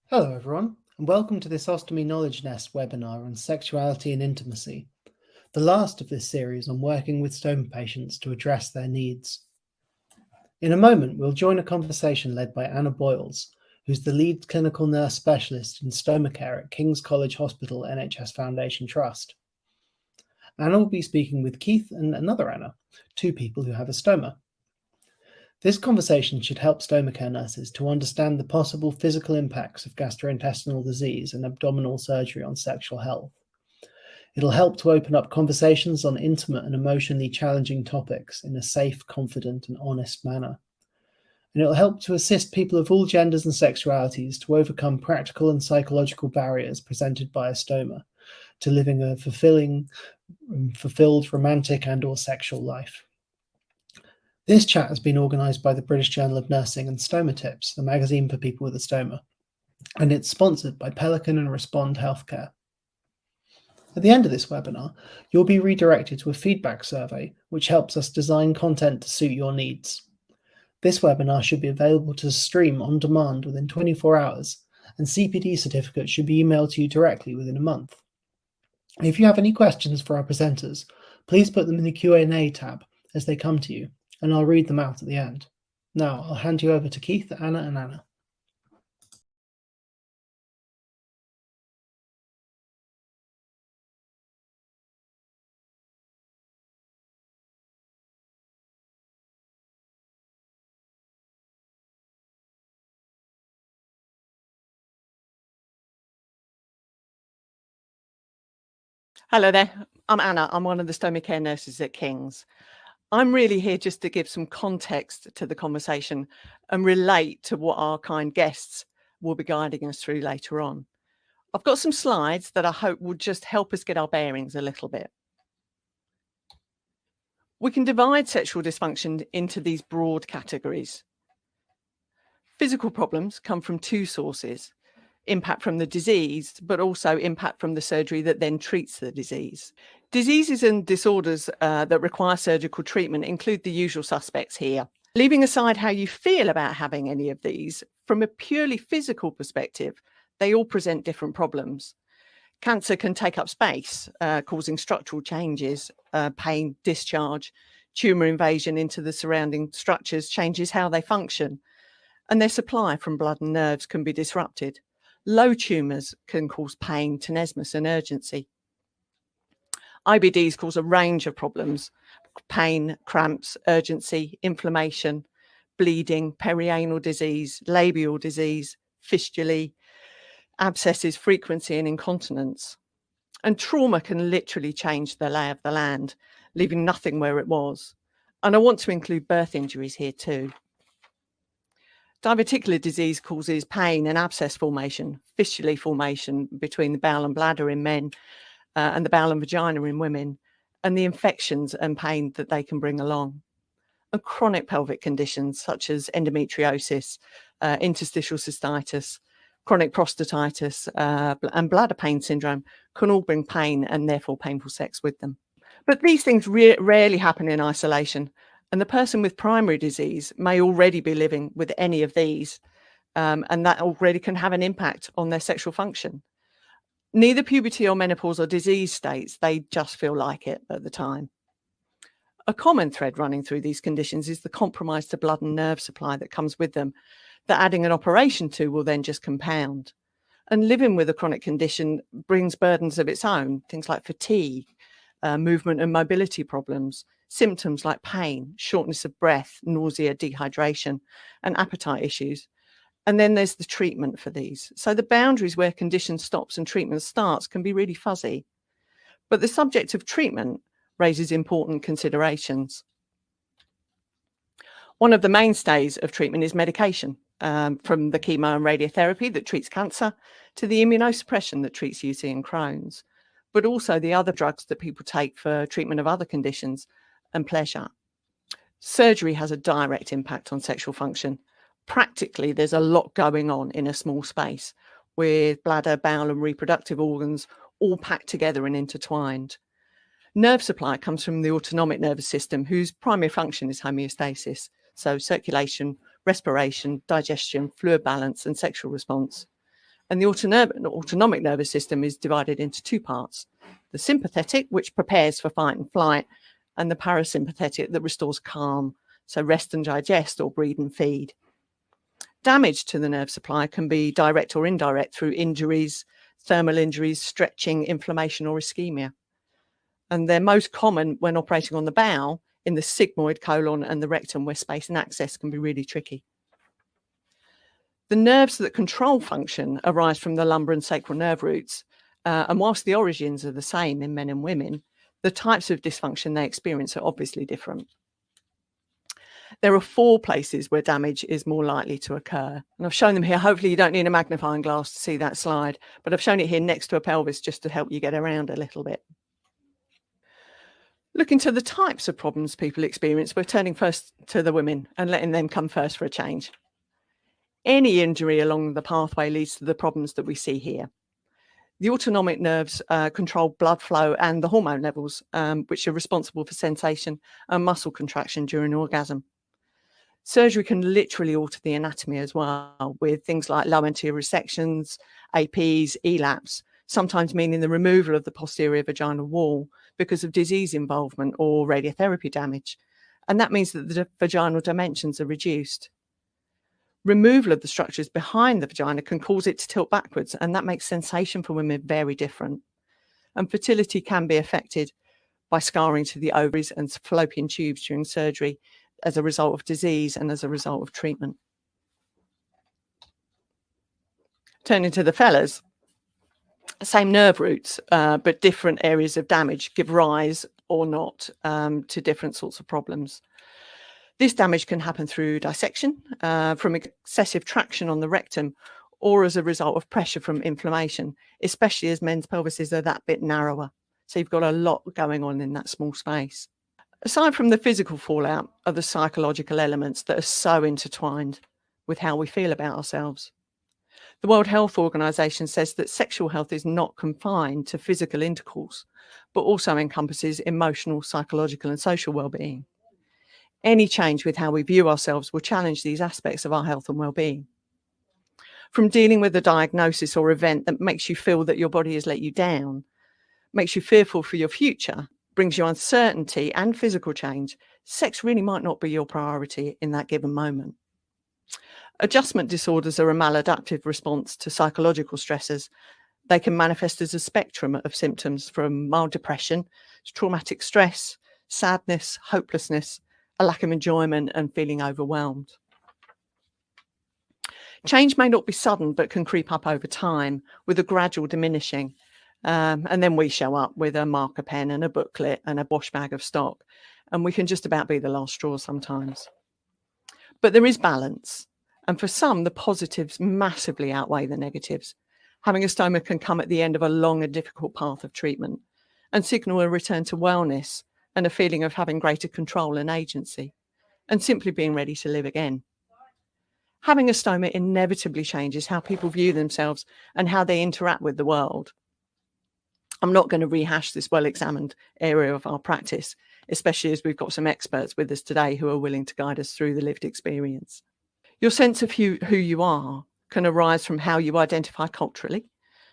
Hello everyone, and welcome to this Ostomy Knowledge Nest webinar on sexuality and intimacy, the last of this series on working with stoma patients to address their needs. In a moment, we'll join a conversation led by Anna Boyles, who's the lead clinical nurse specialist in stoma care at King's College Hospital NHS Foundation Trust. Anna will be speaking with Keith and another Anna, two people who have a stoma. This conversation should help stoma care nurses to understand the possible physical impacts of gastrointestinal disease and abdominal surgery on sexual health. It'll help to open up conversations on intimate and emotionally challenging topics in a safe, confident, and honest manner. And it'll help to assist people of all genders and sexualities to overcome practical and psychological barriers presented by a stoma to living a fulfilled romantic and/or sexual life. This chat has been organised by the British Journal of Nursing and Stoma Tips, the magazine for people with a stoma, and it's sponsored by Pelican and Respond Healthcare. At the end of this webinar, you'll be redirected to a feedback survey, which helps us design content to suit your needs. This webinar should be available to stream on demand within 24 hours, and CPD certificates should be emailed to you directly within a month. If you have any questions for our presenters, please put them in the Q&A tab as they come to you, and I'll read them out at the end. Now, I'll hand you over to Keith, Anna, and Anna. Hello there, I'm Anna. I'm one of the stoma care nurses at King's. I'm really here just to give some context to the conversation and relate to what our kind guests will be guiding us through later on. I've got some slides that I hope will just help us get our bearings a little bit. We can divide sexual dysfunction into these broad categories. Physical problems come from two sources: impact from the disease, but also impact from the surgery that then treats the disease. Diseases and disorders that require surgical treatment include the usual suspects here. Leaving aside how you feel about having any of these, from a purely physical perspective, they all present different problems. Cancer can take up space, causing structural changes, pain, discharge. Tumour invasion into the surrounding structures changes how they function, and their supply from blood and nerves can be disrupted. Low tumours can cause pain, tenesmus, and urgency. IBDs cause a range of problems: pain, cramps, urgency, inflammation, bleeding, perianal disease, labial disease, fistulae, abscesses, frequency, and incontinence. And trauma can literally change the lay of the land, leaving nothing where it was. And I want to include birth injuries here too. Diverticular disease causes pain and abscess formation, fistulae formation between the bowel and bladder in men, and the bowel and vagina in women, and the infections and pain that they can bring along. And chronic pelvic conditions such as endometriosis, interstitial cystitis, chronic prostatitis, and bladder pain syndrome can all bring pain and therefore painful sex with them. But these things rarely happen in isolation, and the person with primary disease may already be living with any of these, and that already can have an impact on their sexual function. Neither puberty or menopause are disease states, they just feel like it at the time. A common thread running through these conditions is the compromise to blood and nerve supply that comes with them, that adding an operation to will then just compound. And living with a chronic condition brings burdens of its own, things like fatigue, movement and mobility problems, symptoms like pain, shortness of breath, nausea, dehydration, and appetite issues. And then there's the treatment for these. So the boundaries where condition stops and treatment starts can be really fuzzy. But the subject of treatment raises important considerations. One of the mainstays of treatment is medication, from the chemo and radiotherapy that treats cancer to the immunosuppression that treats UC and Crohn's, but also the other drugs that people take for treatment of other conditions and pleasure. Surgery has a direct impact on sexual function. Practically, there's a lot going on in a small space, with bladder, bowel, and reproductive organs all packed together and intertwined. Nerve supply comes from the autonomic nervous system, whose primary function is homeostasis, so circulation, respiration, digestion, fluid balance, and sexual response. And the autonomic nervous system is divided into two parts: the sympathetic, which prepares for fight and flight, and the parasympathetic that restores calm, so rest and digest or breathe and feed. Damage to the nerve supply can be direct or indirect through injuries, thermal injuries, stretching, inflammation, or ischemia. And they're most common when operating on the bowel, in the sigmoid, colon, and the rectum, where space and access can be really tricky. The nerves that control function arise from the lumbar and sacral nerve roots, and whilst the origins are the same in men and women, the types of dysfunction they experience are obviously different. There are 4 places where damage is more likely to occur, and I've shown them here. Hopefully you don't need a magnifying glass to see that slide, but I've shown it here next to a pelvis just to help you get around a little bit. Looking to the types of problems people experience, we're turning first to the women and letting them come first for a change. Any injury along the pathway leads to the problems that we see here. The autonomic nerves control blood flow and the hormone levels, which are responsible for sensation and muscle contraction during orgasm. Surgery can literally alter the anatomy as well, with things like low anterior resections, APs, ELAPs, sometimes meaning the removal of the posterior vaginal wall because of disease involvement or radiotherapy damage. And that means that the vaginal dimensions are reduced. Removal of the structures behind the vagina can cause it to tilt backwards, and that makes sensation for women very different. And fertility can be affected by scarring to the ovaries and fallopian tubes during surgery as a result of disease and as a result of treatment. Turning to the fellas, same nerve roots, but different areas of damage give rise or not to different sorts of problems. This damage can happen through dissection, from excessive traction on the rectum, or as a result of pressure from inflammation, especially as men's pelvises are that bit narrower. So you've got a lot going on in that small space. Aside from the physical fallout are the psychological elements that are so intertwined with how we feel about ourselves. The World Health Organization says that sexual health is not confined to physical intercourse, but also encompasses emotional, psychological, and social well-being. Any change with how we view ourselves will challenge these aspects of our health and well-being. From dealing with a diagnosis or event that makes you feel that your body has let you down, makes you fearful for your future, brings you uncertainty and physical change, sex really might not be your priority in that given moment. Adjustment disorders are a maladaptive response to psychological stressors. They can manifest as a spectrum of symptoms, from mild depression to traumatic stress, sadness, hopelessness, a lack of enjoyment, and feeling overwhelmed. Change may not be sudden, but can creep up over time with a gradual diminishing. And then we show up with a marker pen and a booklet and a wash bag of stock, and we can just about be the last straw sometimes. But there is balance. And for some, the positives massively outweigh the negatives. Having a stoma can come at the end of a long and difficult path of treatment and signal a return to wellness and a feeling of having greater control and agency, and simply being ready to live again. Having a stoma inevitably changes how people view themselves and how they interact with the world. I'm not going to rehash this well-examined area of our practice, especially as we've got some experts with us today who are willing to guide us through the lived experience. Your sense of who you are can arise from how you identify culturally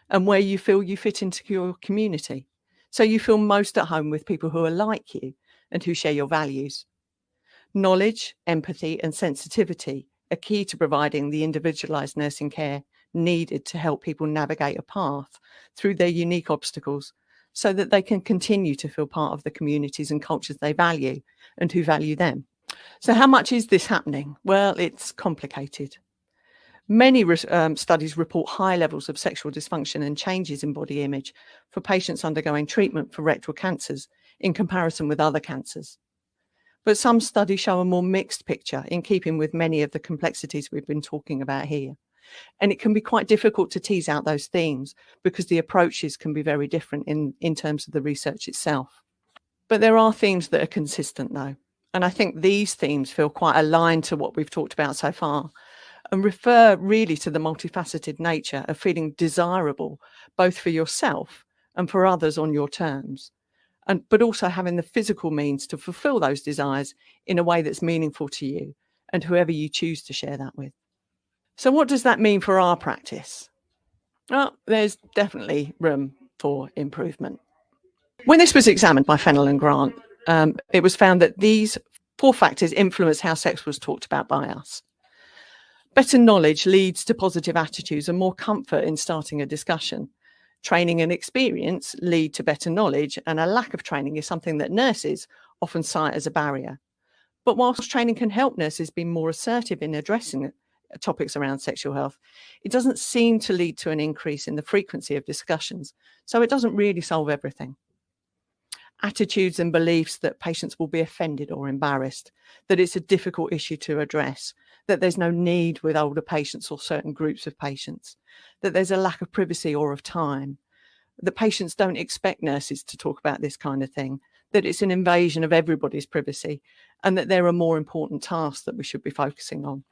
and where you feel you fit into your community. So you feel most at home with people who are like you and who share your values. Knowledge, empathy, and sensitivity are key to providing the individualised nursing care needed to help people navigate a path through their unique obstacles so that they can continue to feel part of the communities and cultures they value and who value them. So how much is this happening? Well, it's complicated. Many studies report high levels of sexual dysfunction and changes in body image for patients undergoing treatment for rectal cancers in comparison with other cancers. But some studies show a more mixed picture, in keeping with many of the complexities we've been talking about here. And it can be quite difficult to tease out those themes because the approaches can be very different in terms of the research itself. But there are themes that are consistent though. And I think these themes feel quite aligned to what we've talked about so far, and refer really to the multifaceted nature of feeling desirable, both for yourself and for others on your terms, but also having the physical means to fulfill those desires in a way that's meaningful to you and whoever you choose to share that with. So what does that mean for our practice? Oh, there's definitely room for improvement. When this was examined by Fennell and Grant, it was found that these 4 factors influence how sex was talked about by us. Better knowledge leads to positive attitudes and more comfort in starting a discussion. Training and experience lead to better knowledge, and a lack of training is something that nurses often cite as a barrier. But whilst training can help nurses be more assertive in addressing topics around sexual health, it doesn't seem to lead to an increase in the frequency of discussions, so it doesn't really solve everything. Attitudes and beliefs that patients will be offended or embarrassed, that it's a difficult issue to address, that there's no need with older patients or certain groups of patients, that there's a lack of privacy or of time, that patients don't expect nurses to talk about this kind of thing, that it's an invasion of everybody's privacy, and that there are more important tasks that we should be focusing on.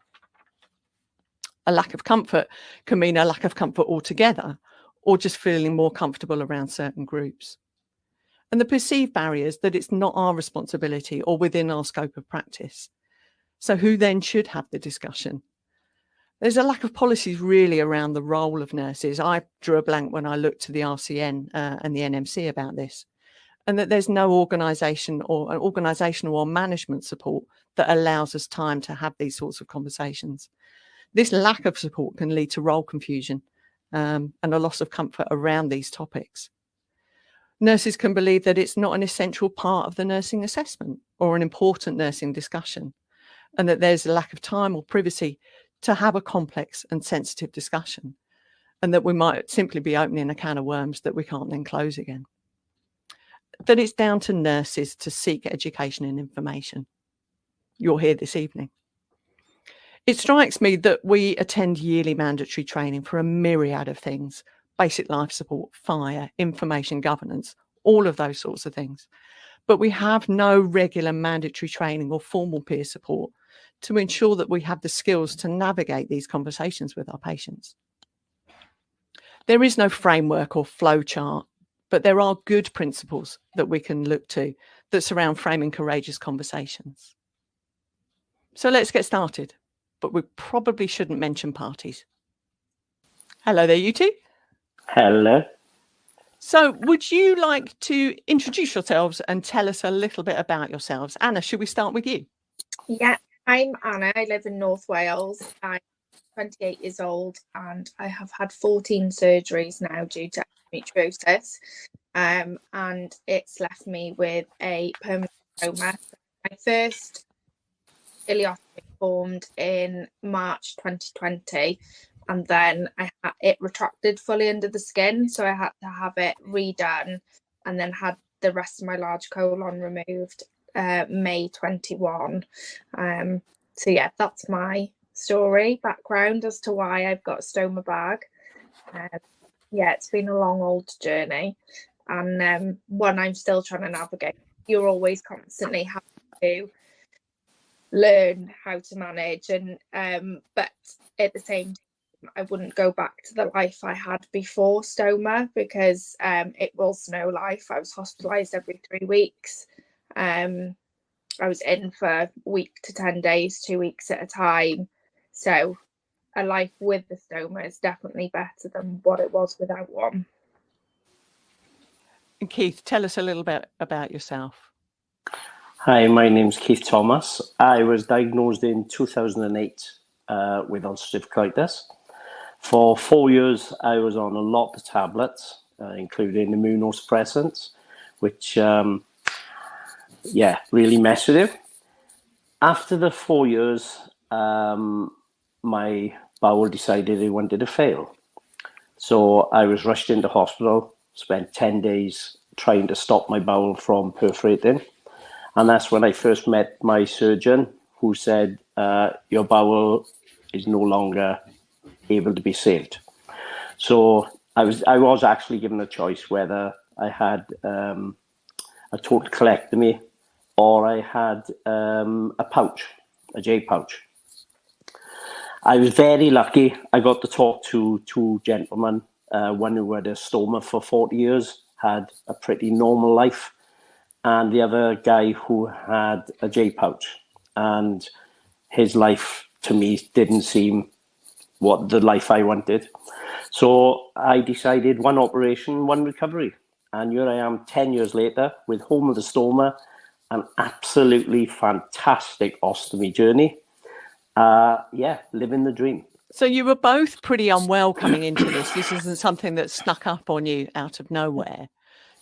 A lack of comfort can mean a lack of comfort altogether, or just feeling more comfortable around certain groups. And the perceived barriers that it's not our responsibility or within our scope of practice. So who then should have the discussion? There's a lack of policies really around the role of nurses. I drew a blank when I looked to the RCN and the NMC about this, and that there's no organisation or organisational or management support that allows us time to have these sorts of conversations. This lack of support can lead to role confusion and a loss of comfort around these topics. Nurses can believe that it's not an essential part of the nursing assessment or an important nursing discussion, and that there's a lack of time or privacy to have a complex and sensitive discussion, and that we might simply be opening a can of worms that we can't then close again. That it's down to nurses to seek education and information. You're here this evening. It strikes me that we attend yearly mandatory training for a myriad of things: basic life support, fire, information governance, all of those sorts of things. But we have no regular mandatory training or formal peer support to ensure that we have the skills to navigate these conversations with our patients. There is no framework or flow chart, but there are good principles that we can look to that surround framing courageous conversations. So let's get started, but we probably shouldn't mention parties. Hello there, you two. Hello. So would you like to introduce yourselves and tell us a little bit about yourselves? Anna, should we start with you? Yeah, I'm Anna. I live in North Wales. I'm 28 years old and I have had 14 surgeries now due to endometriosis, and it's left me with a permanent stoma. My first ileostomy formed in March 2020, and then it retracted fully under the skin, so I had to have it redone, and then had the rest of my large colon removed May 21. So yeah, that's my story, background as to why I've got a stoma bag. Yeah, it's been a long old journey, and one I'm still trying to navigate. You're always constantly having to learn how to manage, and but at the same time, I wouldn't go back to the life I had before stoma, because it was no life. I was hospitalized every 3 weeks. I was in for a week to 10 days, 2 weeks at a time. So a life with the stoma is definitely better than what it was without one. And Keith, tell us a little bit about yourself. Hi, my name's Keith Thomas. I was diagnosed in 2008 with ulcerative colitis. For 4 years, I was on a lot of tablets, including immunosuppressants, which, really messed with you. After the 4 years, my bowel decided it wanted to fail. So I was rushed into hospital, spent 10 days trying to stop my bowel from perforating. And that's when I first met my surgeon, who said, your bowel is no longer able to be saved. So I was actually given a choice whether I had a total colectomy or I had a pouch, a J pouch. I was very lucky. I got to talk to 2 gentlemen, one who had a stoma for 40 years, had a pretty normal life, and the other guy who had a J pouch. And his life to me didn't seem what the life I wanted. So I decided one operation, one recovery. And here I am 10 years later with home of the stoma, an absolutely fantastic ostomy journey. Living the dream. So you were both pretty unwell coming into this. This isn't something that snuck up on you out of nowhere.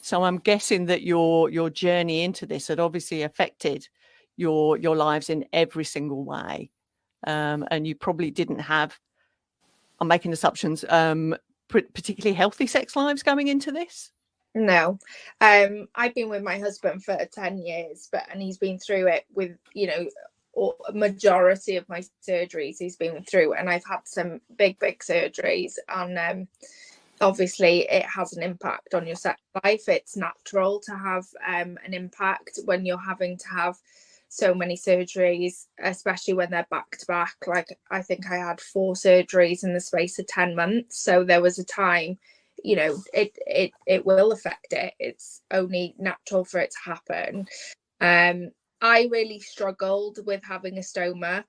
So I'm guessing that your journey into this had obviously affected your lives in every single way. And you probably didn't have, I'm making assumptions, particularly healthy sex lives going into this. No, I've been with my husband for 10 years, and he's been through it with, or a majority of my surgeries he's been through, and I've had some big surgeries, and obviously it has an impact on your sex life. It's natural to have an impact when you're having to have so many surgeries, especially when they're back to back. Like, I think I had 4 surgeries in the space of 10 months. So there was a time, it will affect it. It's only natural for it to happen. I really struggled with having a stoma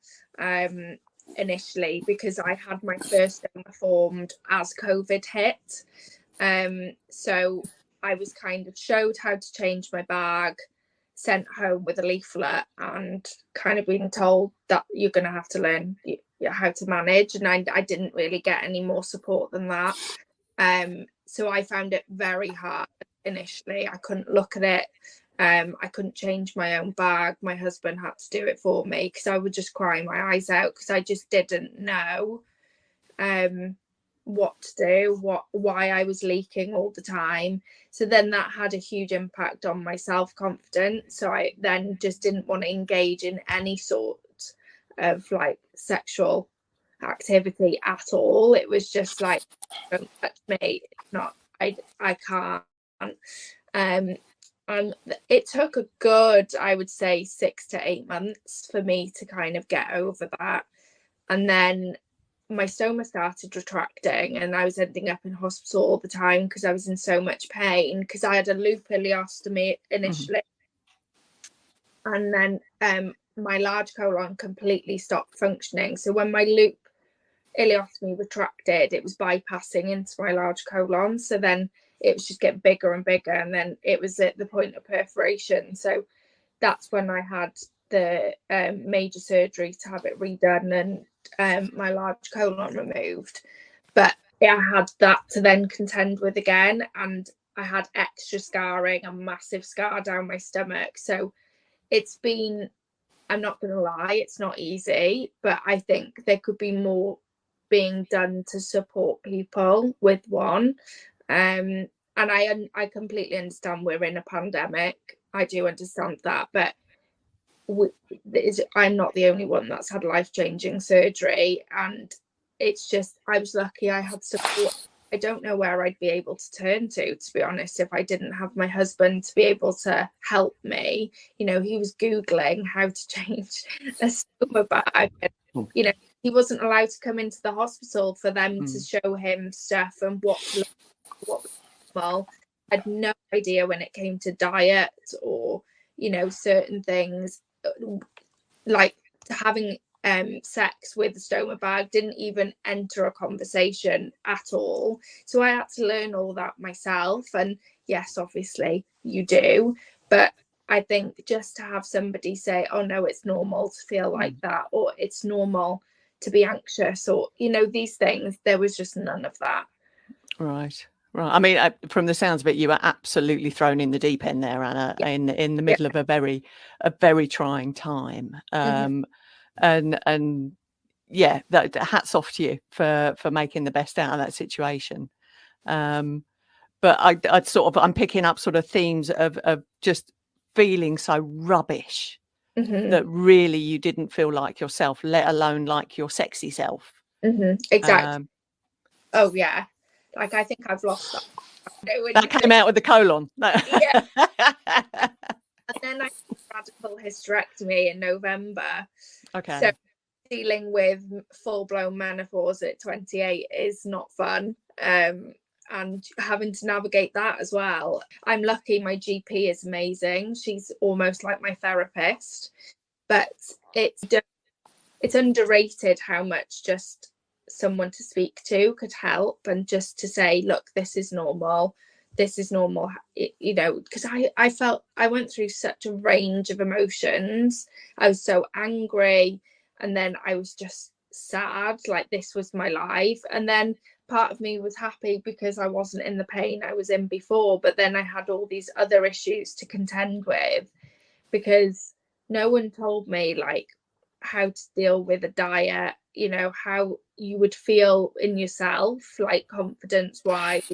initially, because I had my first stoma formed as COVID hit. So I was kind of showed how to change my bag, sent home with a leaflet, and kind of being told that you're going to have to learn how to manage. And I didn't really get any more support than that. So I found it very hard initially. I couldn't look at it. I couldn't change my own bag. My husband had to do it for me, because I would just cry my eyes out, because I just didn't know what to do, why I was leaking all the time. So then that had a huge impact on my self-confidence. So I then just didn't want to engage in any sort of like sexual activity at all. It was just like, don't touch me. It's not, I can't. And it took a good, I would say, 6 to 8 months for me to kind of get over that. And then my stoma started retracting, and I was ending up in hospital all the time because I was in so much pain, because I had a loop ileostomy initially. And then my large colon completely stopped functioning. So when my loop ileostomy retracted, it was bypassing into my large colon. So then it was just getting bigger and bigger, and then it was at the point of perforation. So that's when I had the major surgery to have it redone and my large colon removed. But I had that to then contend with again, and I had extra scarring, a massive scar down my stomach. So it's been, I'm not going to lie, it's not easy, but I think there could be more being done to support people with one. And I completely understand we're in a pandemic. I do understand that, but I'm not the only one that's had life-changing surgery, and it's just, I was lucky I had support. I don't know where I'd be able to turn to be honest, if I didn't have my husband to be able to help me. He was Googling how to change a stoma bag, and, he wasn't allowed to come into the hospital for them to show him stuff and what was normal. I had no idea when it came to diet or certain things, like having sex with the stoma bag didn't even enter a conversation at all. So I had to learn all that myself. And yes, obviously you do, but I think just to have somebody say, oh no, it's normal to feel like that, or it's normal to be anxious, or these things, there was just none of that. Right. I mean, from the sounds of it, you were absolutely thrown in the deep end there, Anna, in the middle of a very trying time. And yeah, hats off to you for making the best out of that situation. But I'm picking up sort of themes of just feeling so rubbish that really you didn't feel like yourself, let alone like your sexy self. Exactly. Oh yeah, like I think I've lost that. That came out with the colon. Yeah. And then I had a radical hysterectomy in November. Okay. So dealing with full-blown menopause at 28 is not fun. And having to navigate that as well. I'm lucky my GP is amazing. She's almost like my therapist. But it's underrated how much just someone to speak to could help, and just to say, look, this is normal, you know, because I felt I went through such a range of emotions. I was so angry, and then I was just sad, like this was my life. And then part of me was happy because I wasn't in the pain I was in before, but then I had all these other issues to contend with, because no one told me like how to deal with a diet, you know, how you would feel in yourself, like confidence wise.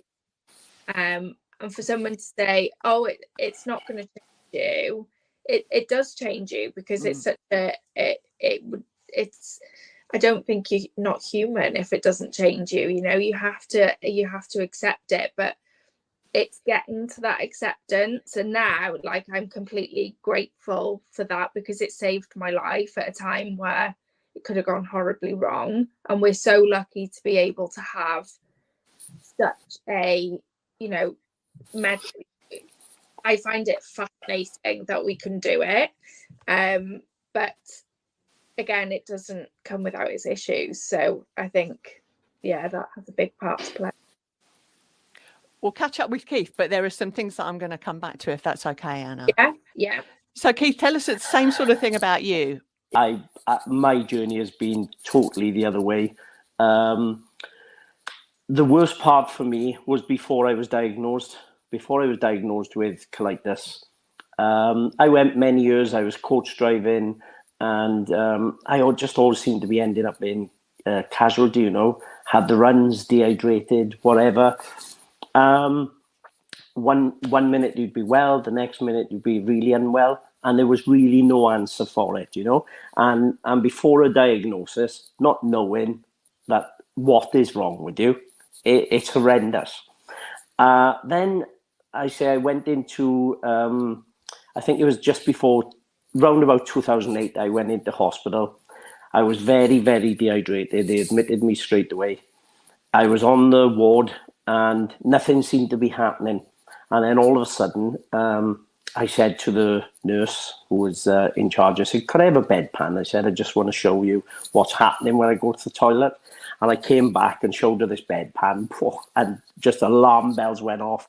And for someone to say, oh, it's not going to change you, it does change you, because it's such a it's I don't think you're not human if it doesn't change you. You know, you have to accept it. But it's getting to that acceptance, and now like I'm completely grateful for that, because it saved my life at a time where it could have gone horribly wrong. And we're so lucky to be able to have such a, you know, I find it fascinating that we can do it, but again, it doesn't come without its issues. So I think, yeah, that has a big part to play. We'll catch up with Keith, but there are some things that I'm going to come back to, if that's okay, Anna. Yeah. So Keith, tell us the same sort of thing about you. My journey has been totally the other way. The worst part for me was before I was diagnosed. Before I was diagnosed with colitis, I went many years. I was coach driving, and I just always seemed to be ending up in casualty. You know, had the runs, dehydrated, whatever. One minute you'd be well, the next minute you'd be really unwell, and there was really no answer for it. You know, and before a diagnosis, not knowing that what is wrong with you, it's horrendous. Then I went into, I think it was just before, round about 2008, I went into hospital. I was very, very dehydrated. They admitted me straight away. I was on the ward and nothing seemed to be happening. And then all of a sudden, I said to the nurse who was in charge, I said, could I have a bedpan? I said, I just want to show you what's happening when I go to the toilet. And I came back and showed her this bedpan, and just alarm bells went off.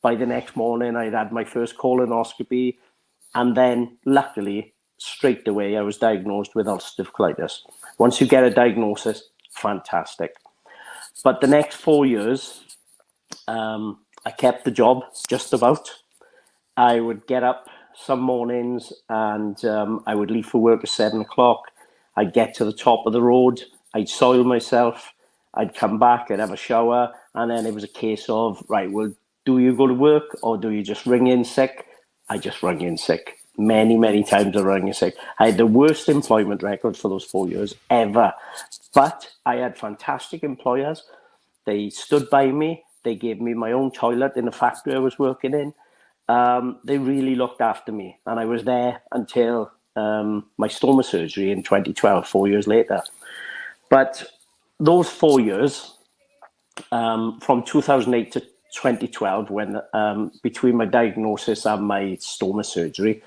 By the next morning, I'd had my first colonoscopy. And then, luckily, straight away, I was diagnosed with ulcerative colitis. Once you get a diagnosis, fantastic. But the next 4 years, I kept the job, just about. I would get up some mornings and I would leave for work at 7 o'clock. I'd get to the top of the road. I'd soil myself. I'd come back, I'd have a shower. And then it was a case of, right, well, do you go to work or do you just ring in sick? I just rang in sick. Many, many times I rang in sick. I had the worst employment record for those 4 years ever. But I had fantastic employers. They stood by me. They gave me my own toilet in the factory I was working in. They really looked after me. And I was there until my stoma surgery in 2012, 4 years later. But those 4 years, from 2008 to 2012, when between my diagnosis and my stoma surgery,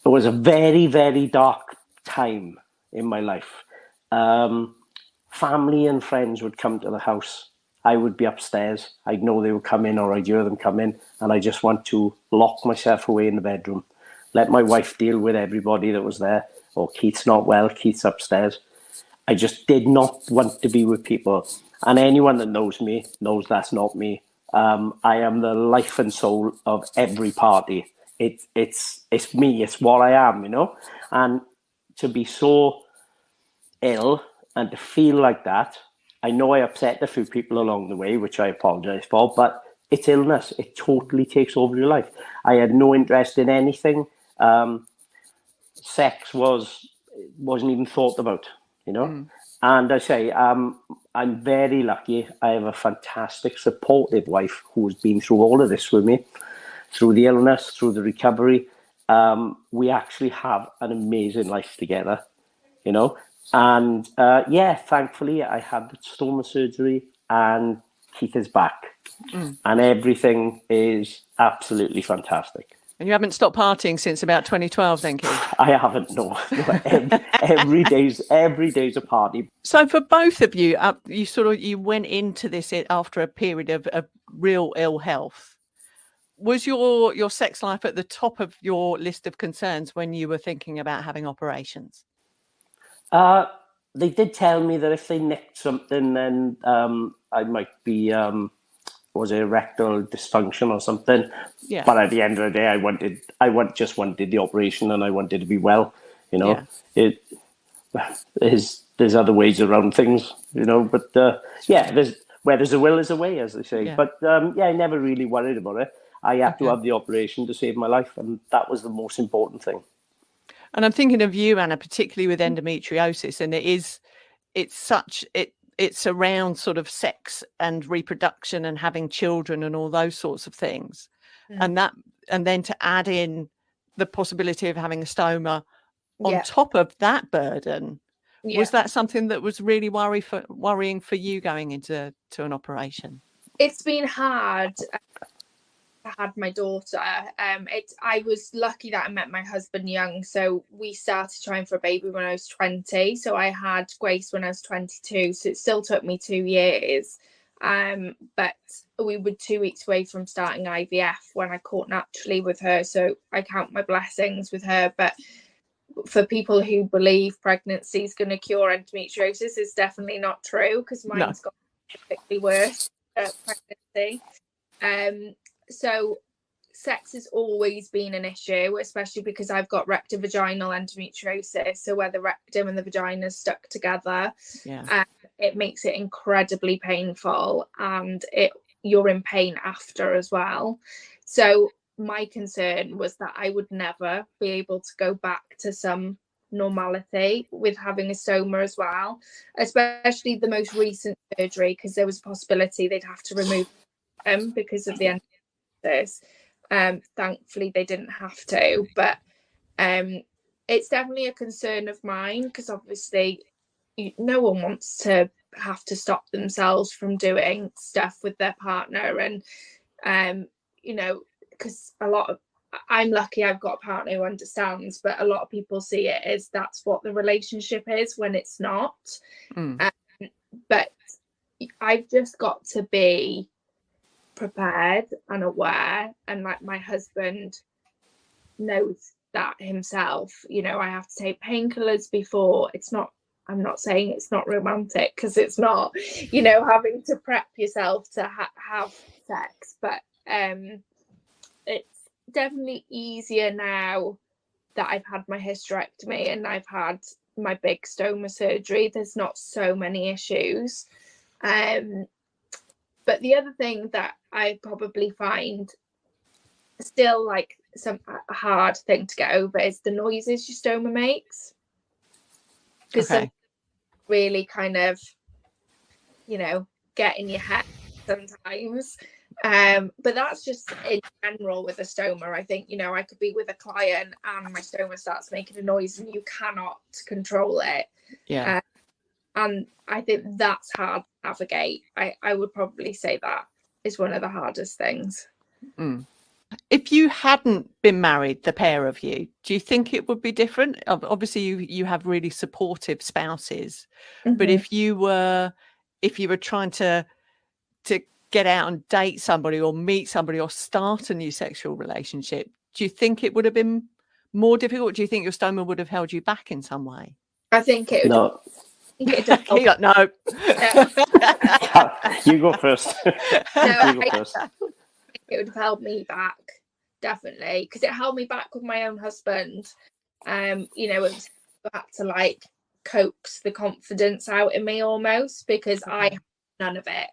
it was a very, very dark time in my life. Family and friends would come to the house. I would be upstairs. I'd know they would come in, or I'd hear them come in, and I just want to lock myself away in the bedroom, let my wife deal with everybody that was there. Or Keith's not well, Keith's upstairs. I just did not want to be with people. And anyone that knows me knows that's not me. I am the life and soul of every party. It's me. It's what I am, you know. And to be so ill and to feel like that, I know I upset a few people along the way, which I apologize for, but it's illness. It totally takes over your life. I had no interest in anything. Sex wasn't even thought about, you know. And I say, I'm very lucky. I have a fantastic, supportive wife who's been through all of this with me, through the illness, through the recovery. We actually have an amazing life together, you know. And thankfully, I had the stoma surgery, and Keith is back, and everything is absolutely fantastic. And you haven't stopped partying since about 2012, then, Keith? I haven't, no. every day's a party. So for both of you, you went into this after a period of real ill health. Was your sex life at the top of your list of concerns when you were thinking about having operations? They did tell me that if they nicked something, then I might be was it rectal dysfunction or something. Yeah. But at the end of the day, I just wanted the operation, and I wanted to be well. You know, there's other ways around things. You know, but where there's a will, there's a way, as they say. Yeah. But I never really worried about it. I had to Okay. have the operation to save my life, and that was the most important thing. And I'm thinking of you, Anna, particularly with endometriosis, and it's around sort of sex and reproduction and having children and all those sorts of things. And then to add in the possibility of having a stoma on top of that burden, was that something that was really worrying for you going into an operation? It's been hard. I had my daughter. I was lucky that I met my husband young, so we started trying for a baby when I was 20. So I had Grace when I was 22. So it still took me 2 years. But we were 2 weeks away from starting IVF when I caught naturally with her. So I count my blessings with her. But for people who believe pregnancy is going to cure endometriosis, it's definitely not true, because mine's got typically worse pregnancy. So sex has always been an issue, especially because I've got rectovaginal endometriosis. So where the rectum and the vagina is stuck together, it makes it incredibly painful, and you're in pain after as well. So my concern was that I would never be able to go back to some normality with having a stoma as well, especially the most recent surgery, because there was a possibility they'd have to remove them because of the endometriosis. Thankfully they didn't have to, but it's definitely a concern of mine, because obviously no one wants to have to stop themselves from doing stuff with their partner, and because I'm lucky I've got a partner who understands, but a lot of people see it as that's what the relationship is when it's not. But I've just got to be prepared and aware, and like my husband knows that himself. I have to take painkillers before. I'm not saying it's not romantic, because it's not, having to prep yourself to have sex, but it's definitely easier now that I've had my hysterectomy and I've had my big stoma surgery. There's not so many issues. But the other thing that I probably find still like a hard thing to get over is the noises your stoma makes. Because some really kind of, get in your head sometimes. But that's just in general with a stoma. I think, I could be with a client and my stoma starts making a noise and you cannot control it. And I think that's hard to navigate. I would probably say that is one of the hardest things. If you hadn't been married, the pair of you, do you think it would be different? Obviously, you have really supportive spouses, but if you were trying to get out and date somebody or meet somebody or start a new sexual relationship, do you think it would have been more difficult? Do you think your stoma would have held you back in some way? I think it would. No. No. You go first. It would have held me back, definitely, because it held me back with my own husband. It was had to like coax the confidence out in me almost, because I had none of it.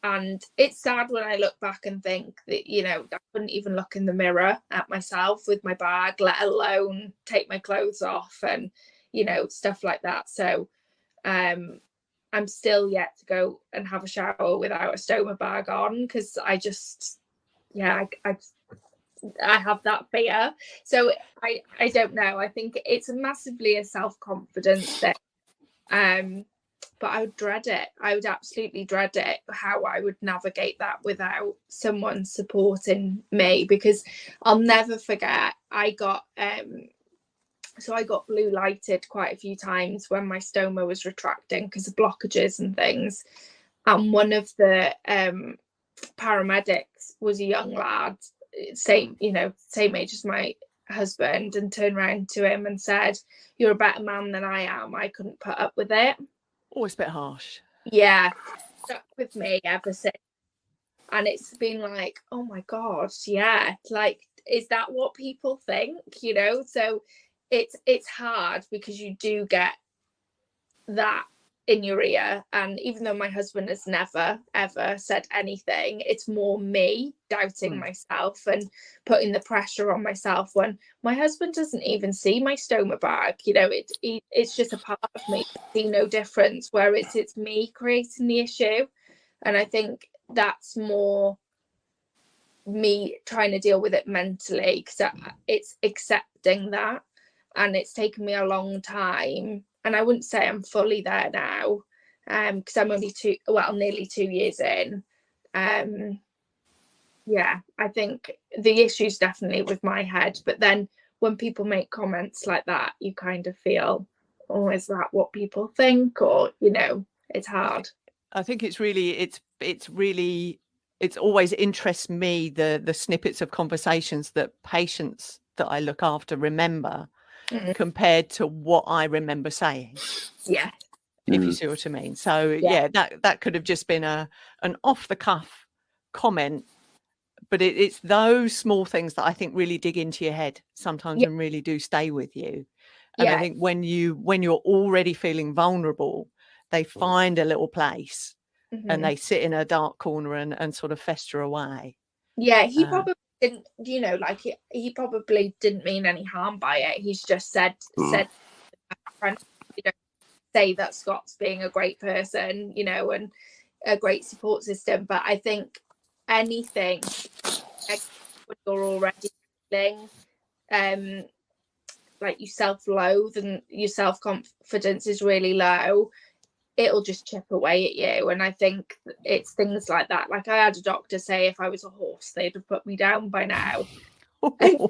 And it's sad when I look back and think that, I couldn't even look in the mirror at myself with my bag, let alone take my clothes off and, stuff like that. So I'm still yet to go and have a shower without a stoma bag on, because I just, I have that fear. So I don't know. I think it's massively a self-confidence thing. but I would dread it. I would absolutely dread it, how I would navigate that without someone supporting me, because I'll never forget, I got blue lighted quite a few times when my stoma was retracting because of blockages and things. And one of the paramedics was a young lad, same age as my husband, and turned around to him and said, "You're a better man than I am. I couldn't put up with it." Always a bit harsh. Yeah, stuck with me ever since. And it's been like, oh my God, yeah, like, is that what people think? So it's hard, because you do get that in your ear. And even though my husband has never ever said anything, it's more me doubting myself and putting the pressure on myself when my husband doesn't even see my stoma bag. It's just a part of me, see no difference, whereas it's me creating the issue. And I think that's more me trying to deal with it mentally, because it's accepting that. And it's taken me a long time, and I wouldn't say I'm fully there now, because I'm only nearly 2 years in. Yeah, I think the issue's definitely with my head, but then when people make comments like that, you kind of feel, oh, is that what people think? Or it's hard. I think it's always interests me, the snippets of conversations that patients that I look after remember compared to what I remember saying. Yeah. If you see what I mean. So yeah, that could have just been an off the cuff comment, but it's those small things that I think really dig into your head sometimes and really do stay with you. And I think when you're already feeling vulnerable, they find a little place and they sit in a dark corner and sort of fester away. Yeah, he probably didn't, he probably didn't mean any harm by it. He's just said, say that Scott's being a great person, and a great support system. But I think anything when you're already feeling like you self-loathe and your self-confidence is really low, it'll just chip away at you. And I think it's things like that. Like, I had a doctor say if I was a horse, they'd have put me down by now. And,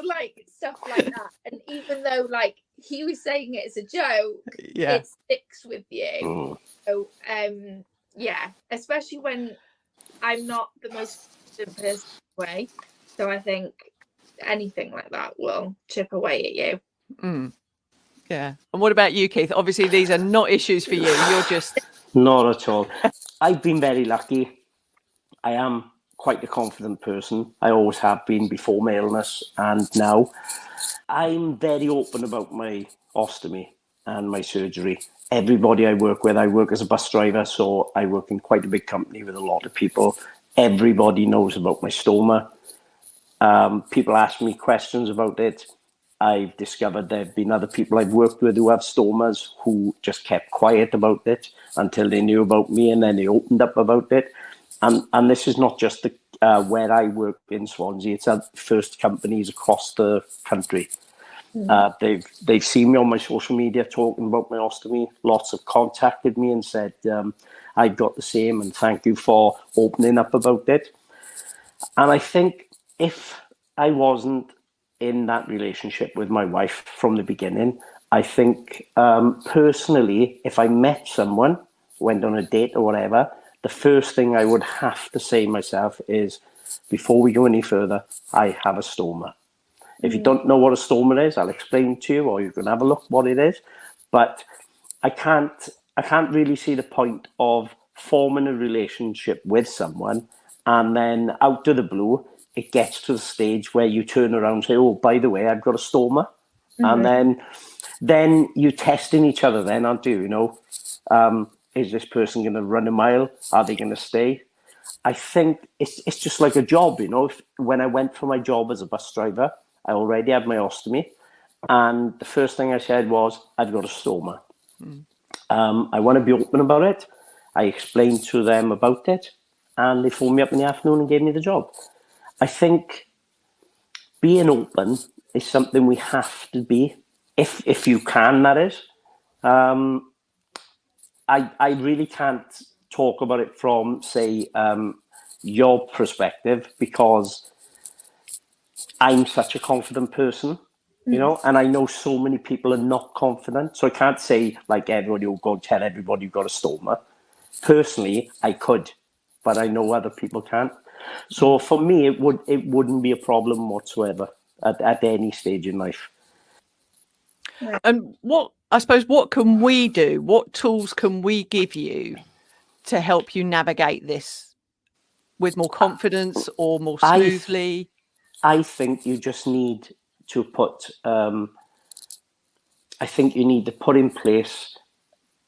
like stuff like that. And even though like he was saying it as a joke, it sticks with you. So especially when I'm not the most confident person anyway. So I think anything like that will chip away at you. Yeah. And what about you, Keith? Obviously these are not issues for you. You're just not at all. I've been very lucky. I am quite a confident person. I always have been before my illness, and now I'm very open about my ostomy and my surgery. Everybody I work with, I work as a bus driver, so I work in quite a big company with a lot of people. Everybody knows about my stoma. People ask me questions about it. I've discovered there have been other people I've worked with who have stomas who just kept quiet about it until they knew about me, and then they opened up about it. And this is not just where I work in Swansea. It's at first companies across the country. They've seen me on my social media talking about my ostomy. Lots have contacted me and said, I've got the same, and thank you for opening up about it. And I think if I wasn't in that relationship with my wife from the beginning, I think personally, if I met someone, went on a date or whatever, the first thing I would have to say myself is, before we go any further, I have a stoma. If you don't know what a stoma is, I'll explain to you, or you can have a look what it is. But I can't really see the point of forming a relationship with someone and then out of the blue, it gets to the stage where you turn around and say, oh, by the way, I've got a stoma. And then you're testing each other then, aren't you? Is this person going to run a mile? Are they going to stay? I think it's just like a job, when I went for my job as a bus driver, I already had my ostomy. And the first thing I said was, I've got a stoma. I want to be open about it. I explained to them about it, and they phoned me up in the afternoon and gave me the job. I think being open is something we have to be, if you can, that is. I really can't talk about it from, say, your perspective, because I'm such a confident person, you know, and I know so many people are not confident. So I can't say, like, everybody will go tell everybody you've got a stoma. Personally, I could, but I know other people can't. So for me, it wouldn't be a problem whatsoever at any stage in life. And what can we do? What tools can we give you to help you navigate this with more confidence or more smoothly? I think you just need to put, I think you need to put in place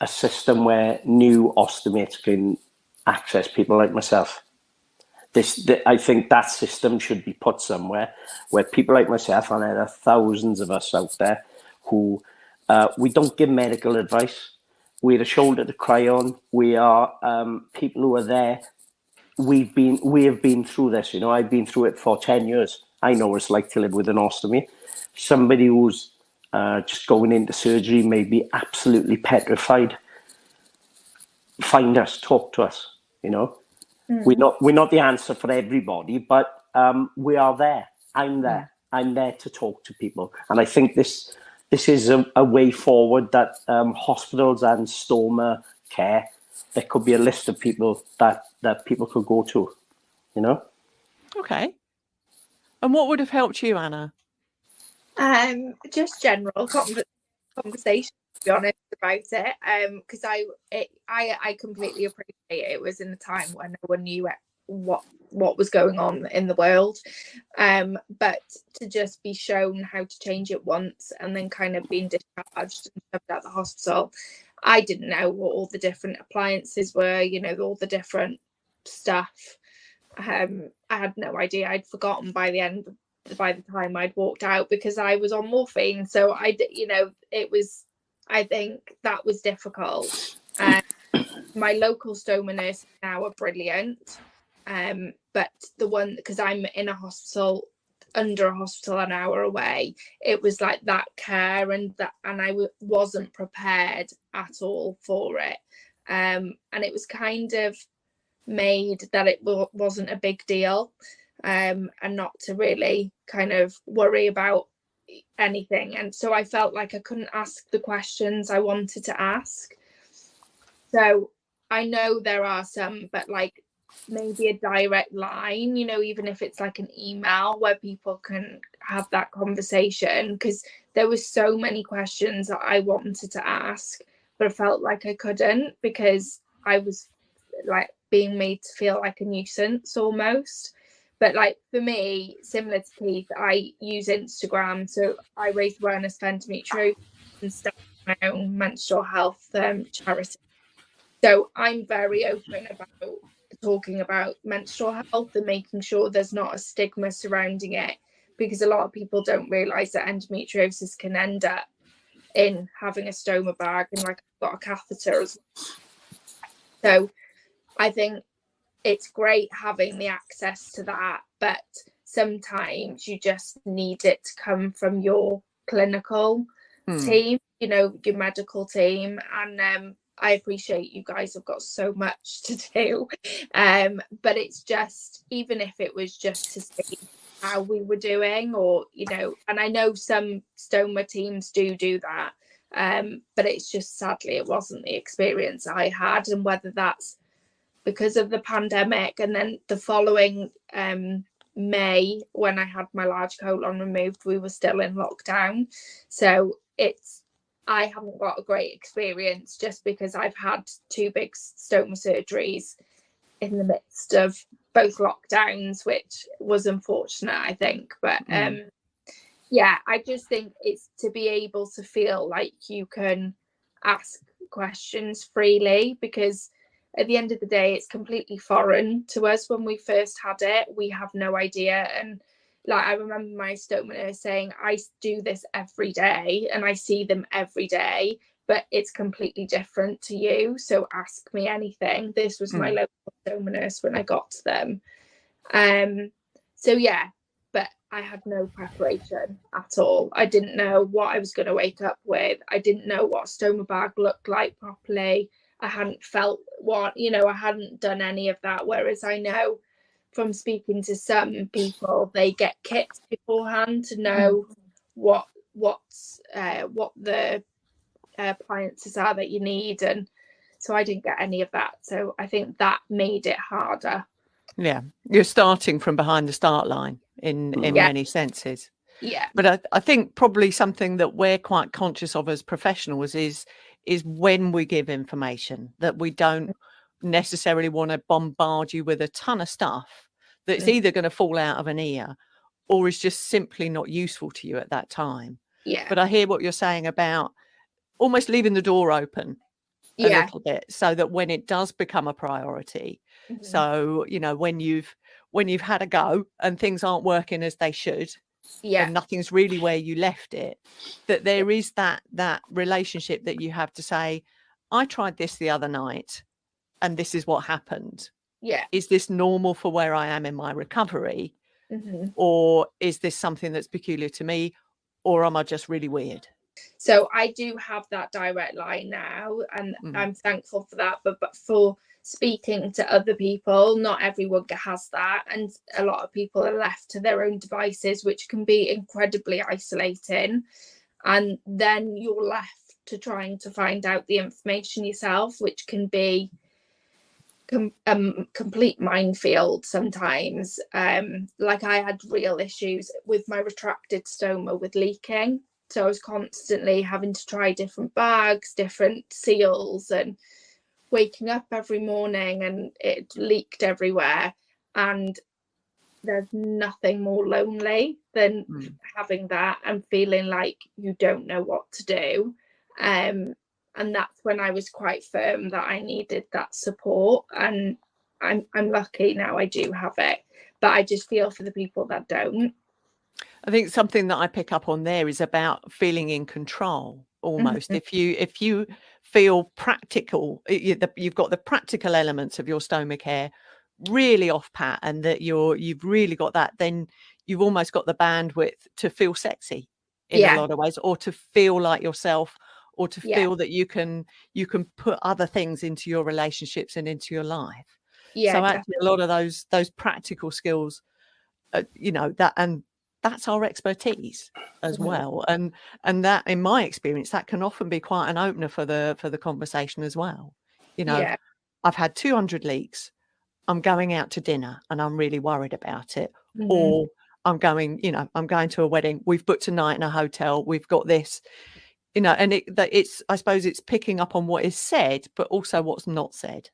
a system where new ostomates can access people like myself. I think that system should be put somewhere where people like myself, and there are thousands of us out there who, we don't give medical advice. We're a shoulder to cry on. We are people who are there. We have been through this. You know, I've been through it for 10 years. I know what it's like to live with an ostomy. Somebody who's just going into surgery may be absolutely petrified. Find us, talk to us. You know, we're not the answer for everybody, but we are there. I'm there. I'm there to talk to people, and I think this is a way forward that hospitals and stoma care. There could be a list of people that people could go to, you know. Okay. And what would have helped you, Anna? Just general conversation, to be honest, about it. Because I completely appreciate it. It was in a time when no one knew what was going on in the world. But to just be shown how to change it once and then kind of being discharged and shoved out the hospital. I didn't know what all the different appliances were, you know, all the different stuff. I had no idea. I'd forgotten by the time I'd walked out, because I was on morphine. So I think that was difficult. My local stoma nurse now are brilliant. But the one, because I'm in a hospital, under a hospital an hour away, it was like that care and I wasn't prepared at all for it. And it was kind of made that it wasn't a big deal, and not to really kind of worry about anything. And so I felt like I couldn't ask the questions I wanted to ask. So I know there are some, but like maybe a direct line, you know, even if it's like an email where people can have that conversation, because there was so many questions that I wanted to ask, but I felt like I couldn't, because I was like being made to feel like a nuisance almost. But like for me, similar to Keith, I use Instagram, so I raise awareness for endometriosis and start my own menstrual health charity. So I'm very open about talking about menstrual health and making sure there's not a stigma surrounding it, because a lot of people don't realise that endometriosis can end up in having a stoma bag, and like I've got a catheter as well. So I think it's great having the access to that, but sometimes you just need it to come from your clinical team, you know, your medical team. And I appreciate you guys have got so much to do, but it's just, even if it was just to see how we were doing, or, you know, and I know some stoma teams do that, but it's just, sadly, it wasn't the experience I had. And whether that's because of the pandemic, and then the following May, when I had my large colon removed, we were still in lockdown. So I haven't got a great experience, just because I've had 2 big stoma surgeries in the midst of both lockdowns, which was unfortunate, I think. But yeah, I just think it's to be able to feel like you can ask questions freely, because at the end of the day, it's completely foreign to us. When we first had it, we have no idea. And like, I remember my stoma nurse saying, I do this every day and I see them every day, but it's completely different to you. So ask me anything. This was my local stoma nurse when I got to them. So yeah, but I had no preparation at all. I didn't know what I was going to wake up with. I didn't know what a stoma bag looked like properly. I hadn't felt what, I hadn't done any of that. Whereas I know from speaking to some people, they get kits beforehand to know what the appliances are that you need, and so I didn't get any of that. So I think that made it harder. Yeah, you're starting from behind the start line in many senses. Yeah. But I think probably something that we're quite conscious of as professionals is when we give information, that we don't necessarily want to bombard you with a ton of stuff that's either going to fall out of an ear or is just simply not useful to you at that time. Yeah. But I hear what you're saying about almost leaving the door open a little bit, so that when it does become a priority, so when you've had a go and things aren't working as they should, and nothing's really where you left it, that there is that relationship that you have to say, I tried this the other night and this is what happened. Is this normal for where I am in my recovery, or is this something that's peculiar to me, or am I just really weird? So I do have that direct line now, and I'm thankful for that. But for speaking to other people, not everyone has that. And a lot of people are left to their own devices, which can be incredibly isolating. And then you're left to trying to find out the information yourself, which can be complete minefield sometimes. Like I had real issues with my retracted stoma with leaking. So I was constantly having to try different bags, different seals, and waking up every morning and it leaked everywhere. And there's nothing more lonely than having that and feeling like you don't know what to do. And that's when I was quite firm that I needed that support. And I'm lucky now I do have it. But I just feel for the people that don't. I think something that I pick up on there is about feeling in control almost. If you feel practical, you've got the practical elements of your stoma care really off pat, and that you've really got that, then you've almost got the bandwidth to feel sexy in a lot of ways, or to feel like yourself, or to feel that you can put other things into your relationships and into your life. So actually a lot of those practical skills, that's our expertise as well, and that, in my experience, that can often be quite an opener for the conversation as well. I've had 200 leaks, I'm going out to dinner and I'm really worried about it, or I'm going to a wedding, we've booked a night in a hotel, we've got this, and it's I suppose it's picking up on what is said, but also what's not said.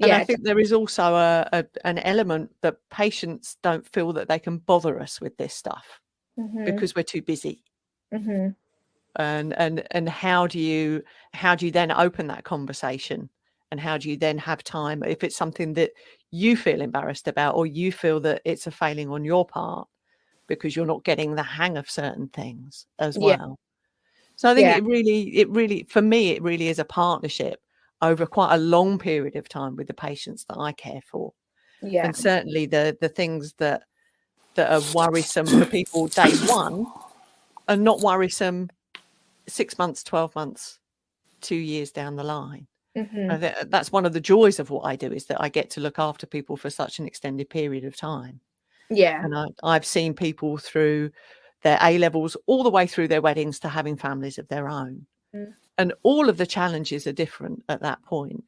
And I think there is also an element that patients don't feel that they can bother us with this stuff because we're too busy. And how do you then open that conversation, and how do you then have time if it's something that you feel embarrassed about, or you feel that it's a failing on your part because you're not getting the hang of certain things as well. So I think it really, for me, it really is a partnership over quite a long period of time with the patients that I care for. And certainly the things that are worrisome for people day one are not worrisome 6 months, 12 months, 2 years down the line. That's one of the joys of what I do, is that I get to look after people for such an extended period of time. And I've seen people through their A-levels all the way through their weddings to having families of their own. And all of the challenges are different at that point.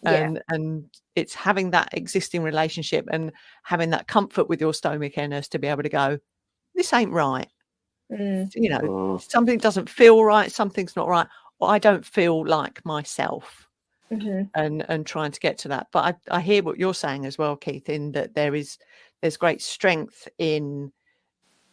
And it's having that existing relationship and having that comfort with your stomach care nurse to be able to go, this ain't right. Something doesn't feel right, something's not right, or I don't feel like myself. And trying to get to that. But I hear what you're saying as well, Keith, in that there's great strength in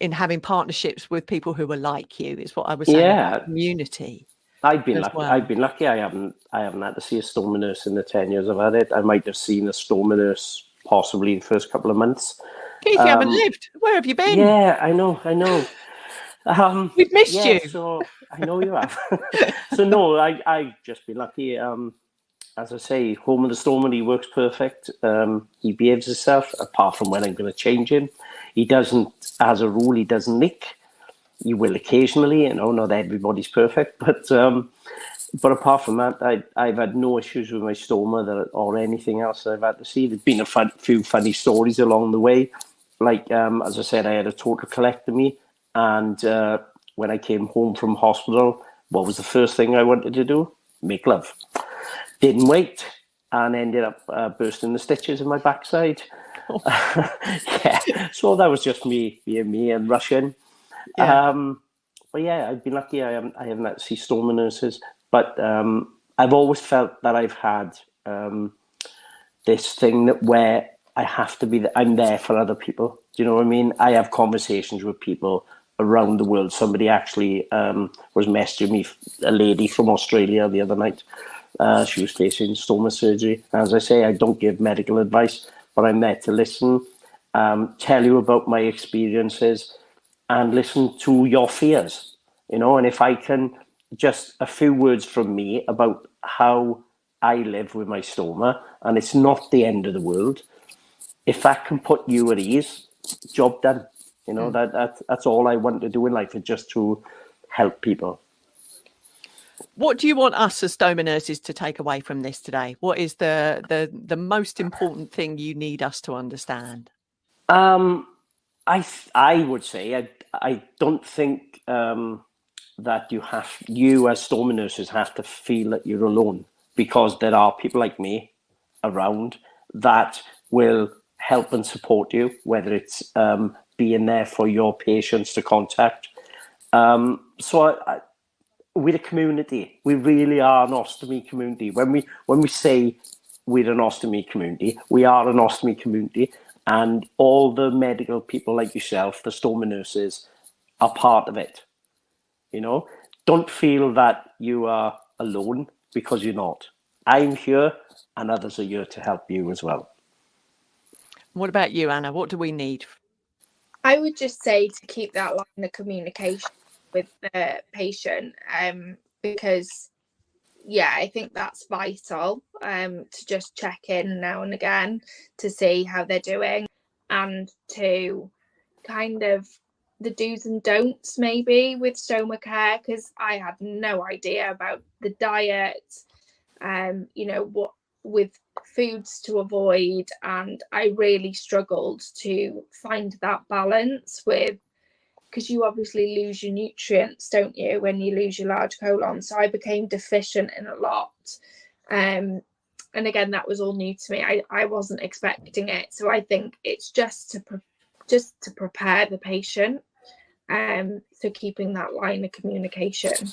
having partnerships with people who are like you, is what I was saying about community. I've been lucky. Well. I've been lucky. I haven't had to see a stoma nurse in the 10 years I've had it. I might have seen a stoma nurse possibly the first couple of months. Keith, you haven't lived. Where have you been? Yeah, I know. We've missed you. So I know you have. So no, I've just been lucky. As I say, home of the stoma, he works perfect. He behaves himself, apart from when I'm going to change him. He doesn't, as a rule, he doesn't leak. You will occasionally, not everybody's perfect, but But apart from that, I've had no issues with my stoma or anything else I've had to see. There's been a few funny stories along the way. Like, as I said, I had a total colectomy. And when I came home from hospital, what was the first thing I wanted to do? Make love. Didn't wait and ended up bursting the stitches in my backside. Oh. Yeah, so that was just me being me and rushing. Yeah. But yeah, I've been lucky. I haven't had to see stoma nurses, but I've always felt that I've had this thing where I have to be. I'm there for other people. Do you know what I mean? I have conversations with people around the world. Somebody actually was messaging me, a lady from Australia the other night. She was facing stoma surgery. As I say, I don't give medical advice, but I'm there to listen, tell you about my experiences, and listen to your fears, you know. And if I can, just a few words from me about how I live with my stoma, and it's not the end of the world. If that can put you at ease, job done. You know, that's all I want to do in life, is just to help people. What do you want us as stoma nurses to take away from this today? What is the most important thing you need us to understand? I would say I don't think that you as stoma nurses have to feel that you're alone, because there are people like me around that will help and support you, whether it's being there for your patients to contact. So we're a community. We really are an ostomy community. When we say we're an ostomy community, we are an ostomy community, and all the medical people like yourself, the stoma nurses, are part of it. You know, don't feel that you are alone, because you're not. I'm here, and others are here to help you as well. What about you, Anna? What do we need? I would just say to keep that line of communication with the patient, because yeah, I think that's vital, to just check in now and again to see how they're doing, and to kind of the do's and don'ts maybe with stoma care, because I had no idea about the diet, you know, what with foods to avoid, and I really struggled to find that balance with, because you obviously lose your nutrients, don't you, when you lose your large colon. So I became deficient in a lot, and again, that was all new to me. I wasn't expecting it. So I think it's just to prepare the patient, so keeping that line of communication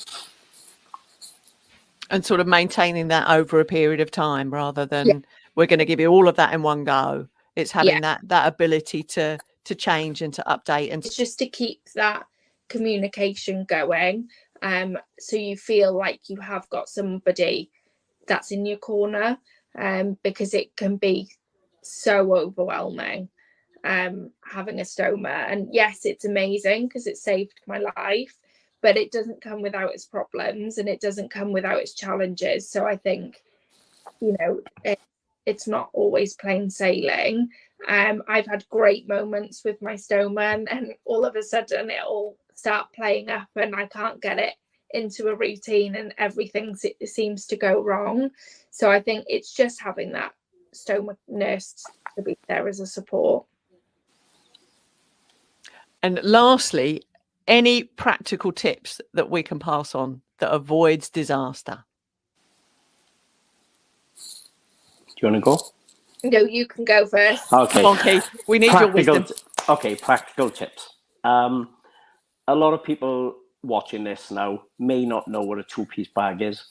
and sort of maintaining that over a period of time, rather than we're going to give you all of that in one go. It's having that ability to change and to update, and it's just to keep that communication going, so you feel like you have got somebody that's in your corner, because it can be so overwhelming, having a stoma. And yes, it's amazing because it saved my life, but it doesn't come without its problems, and it doesn't come without its challenges. So I think, you know, it's not always plain sailing. I've had great moments with my stoma, and all of a sudden it'll start playing up and I can't get it into a routine, and everything seems to go wrong. So I think it's just having that stoma nurse to be there as a support. And lastly, any practical tips that we can pass on that avoids disaster? Do you want to go? No, you can go first. Okay. Come on, Keith. We need your wisdom. Okay, practical tips. A lot of people watching this now may not know what a two-piece bag is.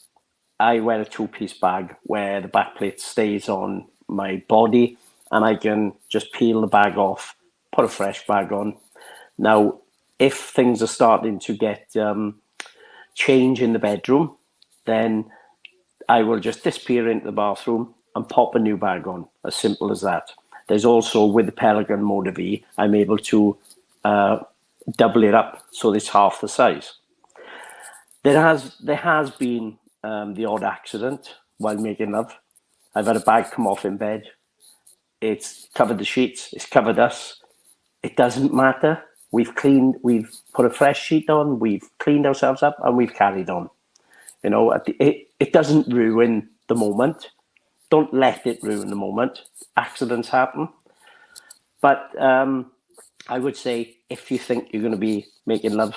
I wear a two-piece bag where the back plate stays on my body, and I can just peel the bag off, put a fresh bag on. Now, if things are starting to get change in the bedroom, then I will just disappear into the bathroom and pop a new bag on. As simple as that. There's also, with the Pelican Motor V, I'm able to double it up so it's half the size. There has been the odd accident while making love. I've had a bag come off in bed. It's covered the sheets. It's covered us. It doesn't matter. We've put a fresh sheet on. We've cleaned ourselves up, and we've carried on. You know, it doesn't ruin the moment. Don't let it ruin the moment. Accidents happen. But I would say if you think you're going to be making love,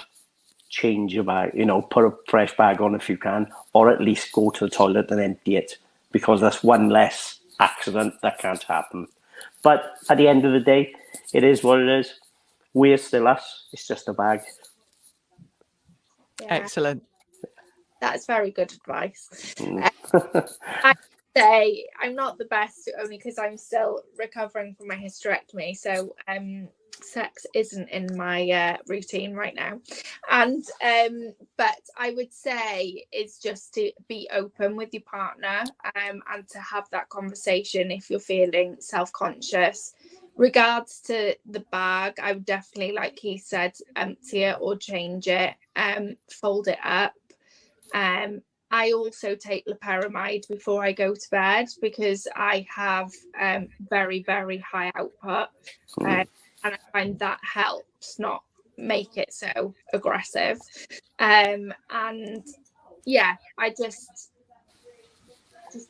change your bag, you know, put a fresh bag on if you can, or at least go to the toilet and empty it, because that's one less accident that can't happen. But at the end of the day, it is what it is. We're still us. It's just a bag. Yeah, Excellent. that's very good advice. I say I'm not the best, only because I'm still recovering from my hysterectomy, so sex isn't in my routine right now. And but I would say it's just to be open with your partner, and to have that conversation if you're feeling self-conscious. Regards to the bag, I would definitely, like he said, empty it or change it, fold it up. I also take loperamide before I go to bed, because I have very, very high output, and I find that helps not make it so aggressive. And yeah, I just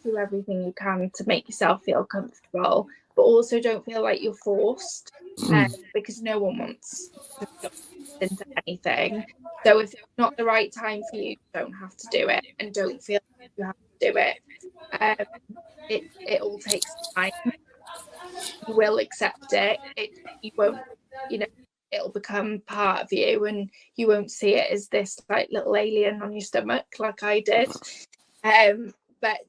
do everything you can to make yourself feel comfortable, but also don't feel like you're forced, because no one wants to go into anything. So if it's not the right time for you, you don't have to do it, and don't feel like you have to do it. It all takes time. You will accept it. You won't, you know, it'll become part of you, and you won't see it as this like little alien on your stomach like I did. But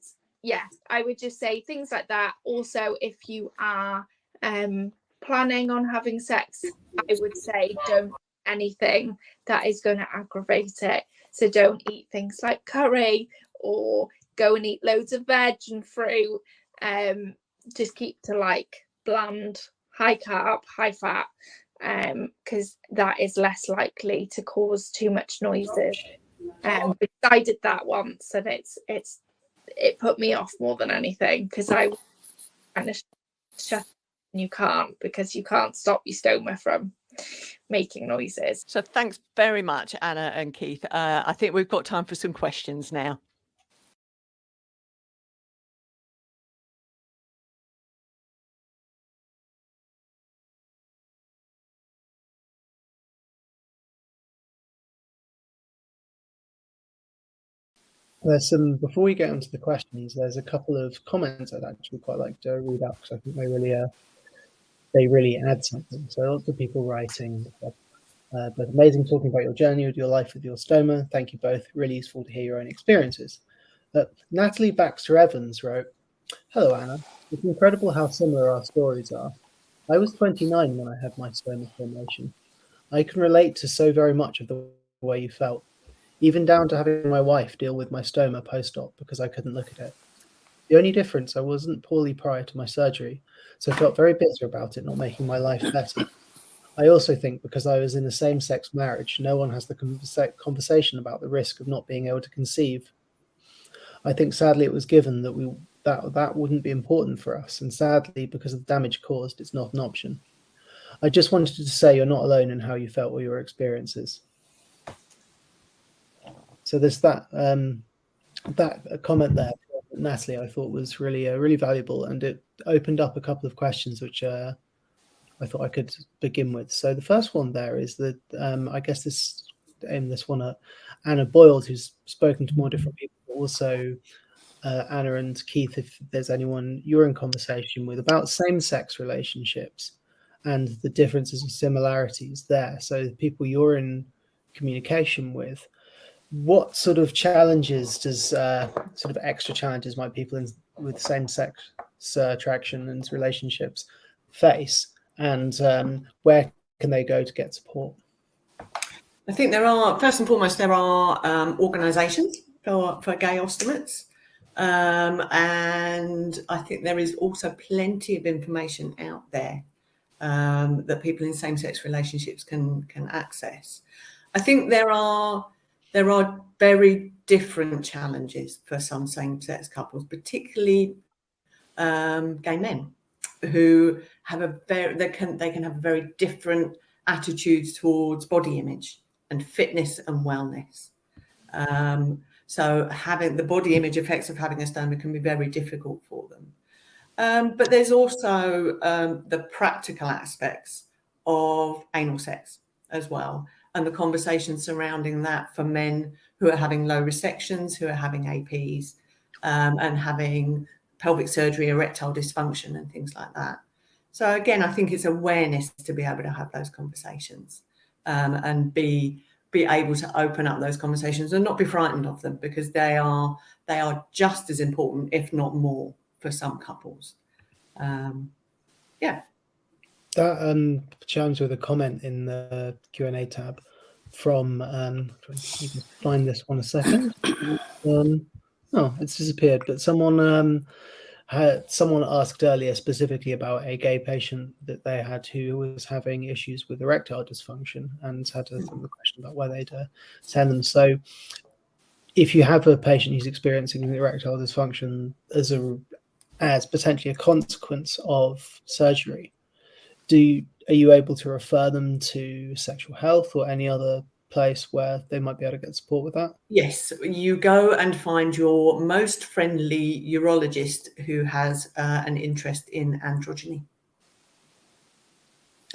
yeah, I would just say things like that. Also, if you are planning on having sex, I would say don't eat anything that is going to aggravate it. So don't eat things like curry, or go and eat loads of veg and fruit. Just keep to like bland, high carb, high fat, because that is less likely to cause too much noises. Because I did that once, and it put me off more than anything, because I was kind of shut, and you can't, because you can't stop your stoma from making noises. So thanks very much, Anna and Keith. I think we've got time for some questions now. There's some, before we get into the questions, there's a couple of comments I'd actually quite like to read out, because I think they really add something. So lots of people writing, but amazing talking about your journey with your life with your stoma. Thank you both. Really useful to hear your own experiences. Natalie Baxter Evans wrote, "Hello Anna, it's incredible how similar our stories are. I was 29 when I had my stoma formation. I can relate to so very much of the way you felt, even down to having my wife deal with my stoma post-op because I couldn't look at it. The only difference, I wasn't poorly prior to my surgery, so I felt very bitter about it not making my life better. I also think because I was in a same-sex marriage, no one has the conversation about the risk of not being able to conceive. I think sadly it was given that that wouldn't be important for us, and sadly, because of the damage caused, it's not an option. I just wanted to say you're not alone in how you felt or your experiences." So there's that comment there, Natalie, I thought was really valuable, and it opened up a couple of questions which I thought I could begin with. So the first one there is that I guess this one at Anna Boyle, who's spoken to more different people, but also Anna and Keith, if there's anyone you're in conversation with about same-sex relationships and the differences and similarities there. So the people you're in communication with, what sort of challenges does sort of extra challenges might people with same-sex attraction and relationships face, and where can they go to get support? I think there are, first and foremost, there are organisations for gay ostomates, and I think there is also plenty of information out there that people in same-sex relationships can access. I think there are very different challenges for some same-sex couples, particularly gay men, who have they can have very different attitudes towards body image and fitness and wellness. So having the body image effects of having a stoma can be very difficult for them. But there's also the practical aspects of anal sex as well, and the conversation surrounding that for men who are having low resections, who are having APs, and having pelvic surgery, erectile dysfunction, and things like that. So again, I think it's awareness to be able to have those conversations, and be able to open up those conversations and not be frightened of them, because they are just as important, if not more, for some couples. Yeah. That chimes with a comment in the Q&A tab from, you can find this one a second. Oh, it's disappeared, but someone asked earlier specifically about a gay patient that they had who was having issues with erectile dysfunction and had a question about where they'd send them. So if you have a patient who's experiencing erectile dysfunction as potentially a consequence of surgery, are you able to refer them to sexual health or any other place where they might be able to get support with that? Yes, you go and find your most friendly urologist who has an interest in androgyny.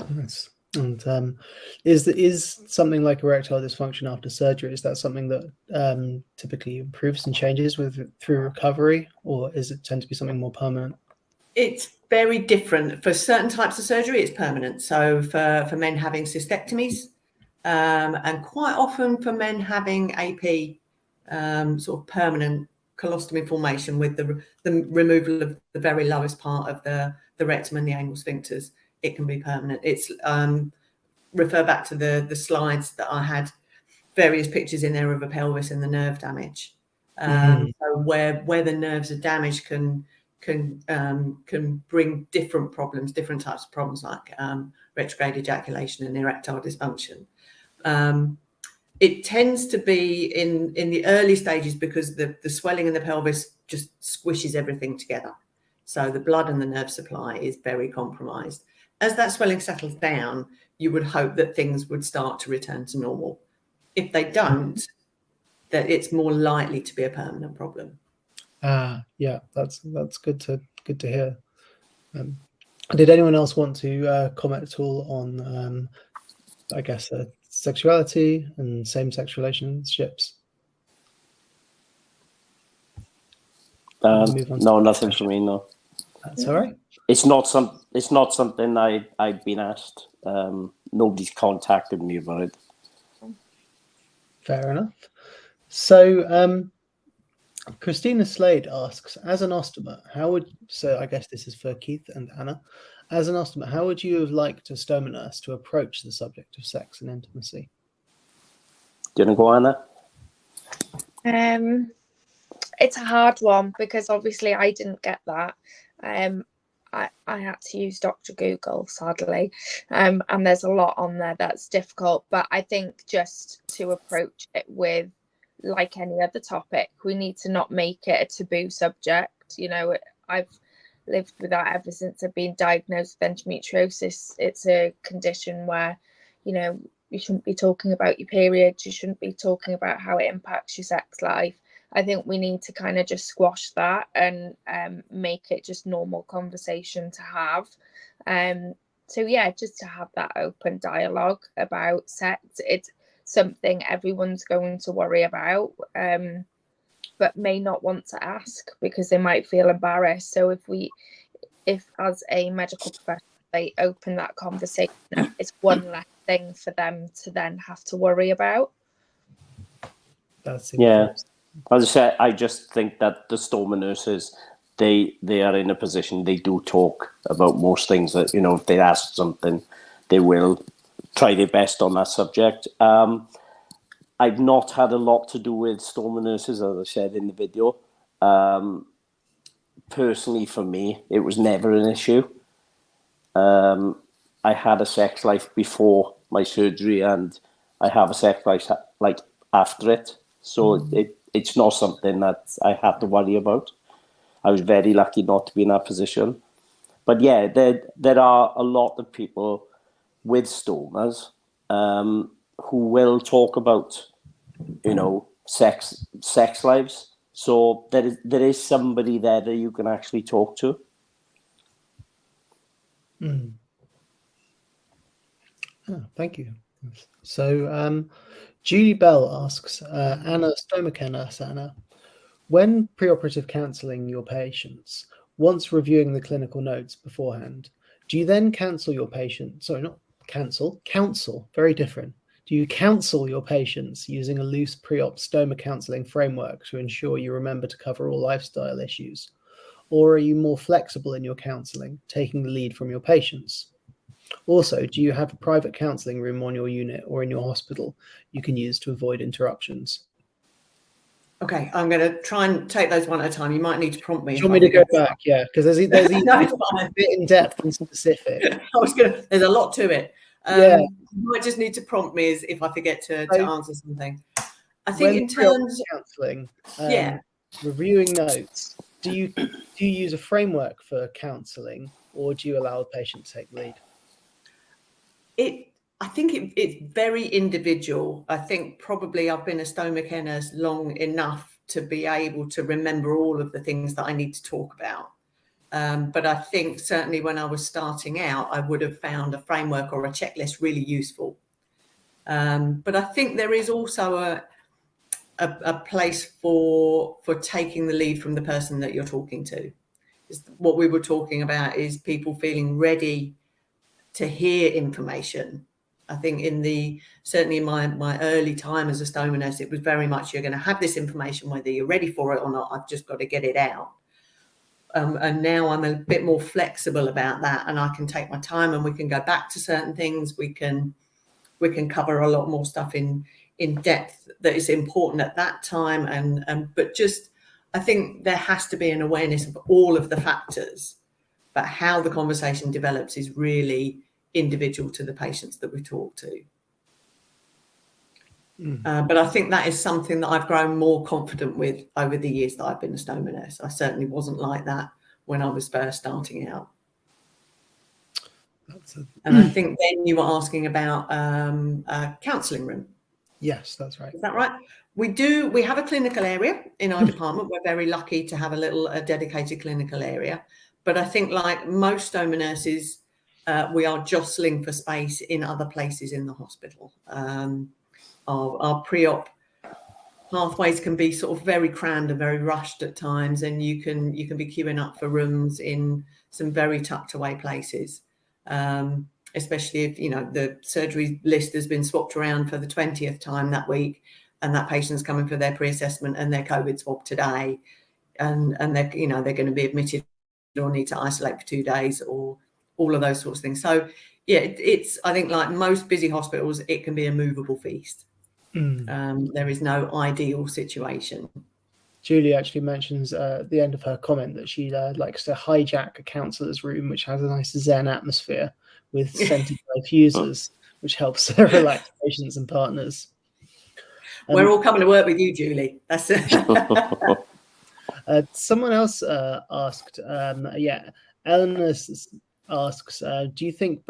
Nice. And is something like erectile dysfunction after surgery, is that something that typically improves and changes through recovery, or is it tend to be something more permanent? It's very different. For certain types of surgery, it's permanent. So for men having cystectomies, and quite often for men having AP, sort of permanent colostomy formation with the removal of the very lowest part of the rectum and the anal sphincters, it can be permanent. It's refer back to the slides that I had various pictures in there of a pelvis and the nerve damage. So where the nerves are damaged can bring different problems, different types of problems, like retrograde ejaculation and erectile dysfunction. It tends to be in the early stages because the swelling in the pelvis just squishes everything together. So the blood and the nerve supply is very compromised. As that swelling settles down, you would hope that things would start to return to normal. If they don't, that it's more likely to be a permanent problem. Yeah, that's good to hear. Did anyone else want to comment at all on, I guess, sexuality and same-sex relationships? No, nothing for me. No, that's all right. It's not something I've been asked. Nobody's contacted me about it. Fair enough. So, Christina Slade asks, as an ostomer, I guess this is for Keith and Anna, as an ostomer, how would you have liked a stoma nurse to approach the subject of sex and intimacy? Do you want to go, Anna? It's a hard one because obviously I didn't get that. I had to use Dr. Google, sadly, and there's a lot on there that's difficult. But I think just to approach it with, like any other topic, we need to not make it a taboo subject. You know, I've lived with that ever since I've been diagnosed with endometriosis. It's a condition where, you know, you shouldn't be talking about your period. You shouldn't be talking about how it impacts your sex life. I think we need to kind of just squash that and make it just normal conversation to have. So yeah, just to have that open dialogue about sex. It's something everyone's going to worry about, but may not want to ask because they might feel embarrassed. So if as a medical professional they open that conversation, it's one less thing for them to then have to worry about. Yeah. As I said, I just think that the stoma nurses, they are in a position, they do talk about most things that, you know, if they ask something, they will try their best on that subject. I've not had a lot to do with stoma nurses, as I said in the video. Personally, for me, it was never an issue. I had a sex life before my surgery and I have a sex life like after it. So it's not something that I had to worry about. I was very lucky not to be in that position. But yeah, there are a lot of people with stomas who will talk about, you know, sex lives. So there is somebody there that you can actually talk to. Mm. Oh, thank you. So Julie Bell asks, Anna Stomach nurse Anna, when preoperative counselling your patients, once reviewing the clinical notes beforehand, do you then cancel your patient? Sorry, not cancel, counsel, very different. Do you counsel your patients using a loose pre-op stoma counselling framework to ensure you remember to cover all lifestyle issues? Or are you more flexible in your counselling, taking the lead from your patients? Also, do you have a private counselling room on your unit or in your hospital you can use to avoid interruptions? Okay, I'm going to try and take those one at a time. You might need to prompt me. Do you want me to go back? Yeah, because there's No, a it's fine. bit in depth and specific. There's a lot to it. Yeah. You might just need to prompt me if I forget to answer something. I think When in terms of counselling, yeah, reviewing notes, do you use a framework for counselling, or do you allow the patient to take the lead? I think it's very individual. I think probably I've been a stoma care nurse long enough to be able to remember all of the things that I need to talk about. But I think certainly when I was starting out, I would have found a framework or a checklist really useful. But I think there is also a place for taking the lead from the person that you're talking to. What we were talking about is people feeling ready to hear information. I think certainly in my early time as a stoma nurse, it was very much you're going to have this information whether you're ready for it or not. I've just got to get it out. And now I'm a bit more flexible about that, and I can take my time, and we can go back to certain things. We can cover a lot more stuff in depth that is important at that time. But just I think there has to be an awareness of all of the factors, but how the conversation develops is really individual to the patients that we talk to. But I think that is something that I've grown more confident with over the years that I've been a stoma nurse. I certainly wasn't like that when I was first starting out. And I think then you were asking about a counselling room. Yes, that's right. Is that right? We have a clinical area in our department. We're very lucky to have a dedicated clinical area. But I think like most stoma nurses, we are jostling for space in other places in the hospital. Our pre-op pathways can be sort of very crammed and very rushed at times, and you can be queuing up for rooms in some very tucked away places, especially if the surgery list has been swapped around for the 20th time that week, and that patient's coming for their pre-assessment and their COVID swab today, and they're going to be admitted or need to isolate for 2 days, or all of those sorts of things. So yeah, it's I think like most busy hospitals, it can be a movable feast. There is no ideal situation. Julie actually mentions at the end of her comment that she likes to hijack a counsellor's room, which has a nice zen atmosphere with scented diffusers, which helps relax patients and partners. We're all coming to work with you, Julie. That's it. Someone else asked, Eleanor asks, do you think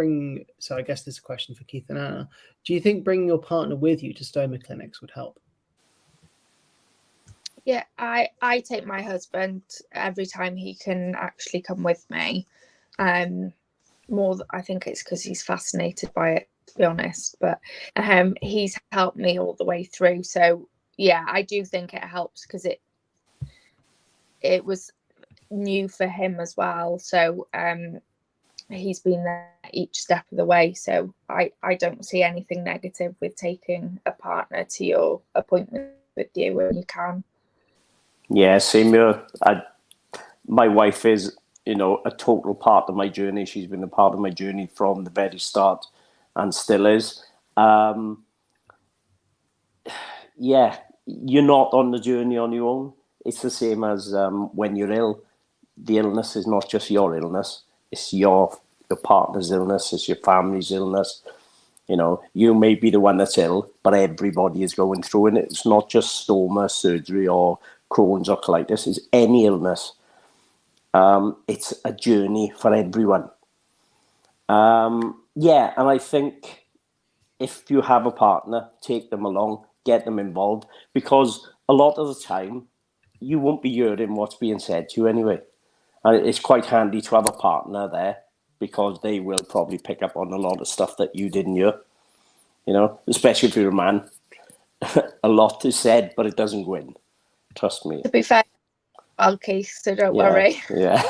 so I guess this is a question for Keith and Anna, do you think bringing your partner with you to stoma clinics would help? Yeah, I take my husband every time he can actually come with me. I think it's because he's fascinated by it, to be honest, but he's helped me all the way through. So yeah, I do think it helps because it was new for him as well. So he's been there each step of the way. So I don't see anything negative with taking a partner to your appointment with you when you can. Yeah, same here. My wife is, a total part of my journey. She's been a part of my journey from the very start and still is. Yeah, you're not on the journey on your own. It's the same as when you're ill. The illness is not just your illness. It's your partner's illness. It's your family's illness. You may be the one that's ill, but everybody is going through it. It's not just stoma, surgery, or Crohn's or colitis. It's any illness. It's a journey for everyone. And I think if you have a partner, take them along. get them involved, because a lot of the time you won't be hearing what's being said to you anyway. And it's quite handy to have a partner there, because they will probably pick up on a lot of stuff that you didn't hear, you know, especially if you're a man. A lot is said, but it doesn't go in. Trust me. To be fair, well, Keith, so don't worry. Yeah.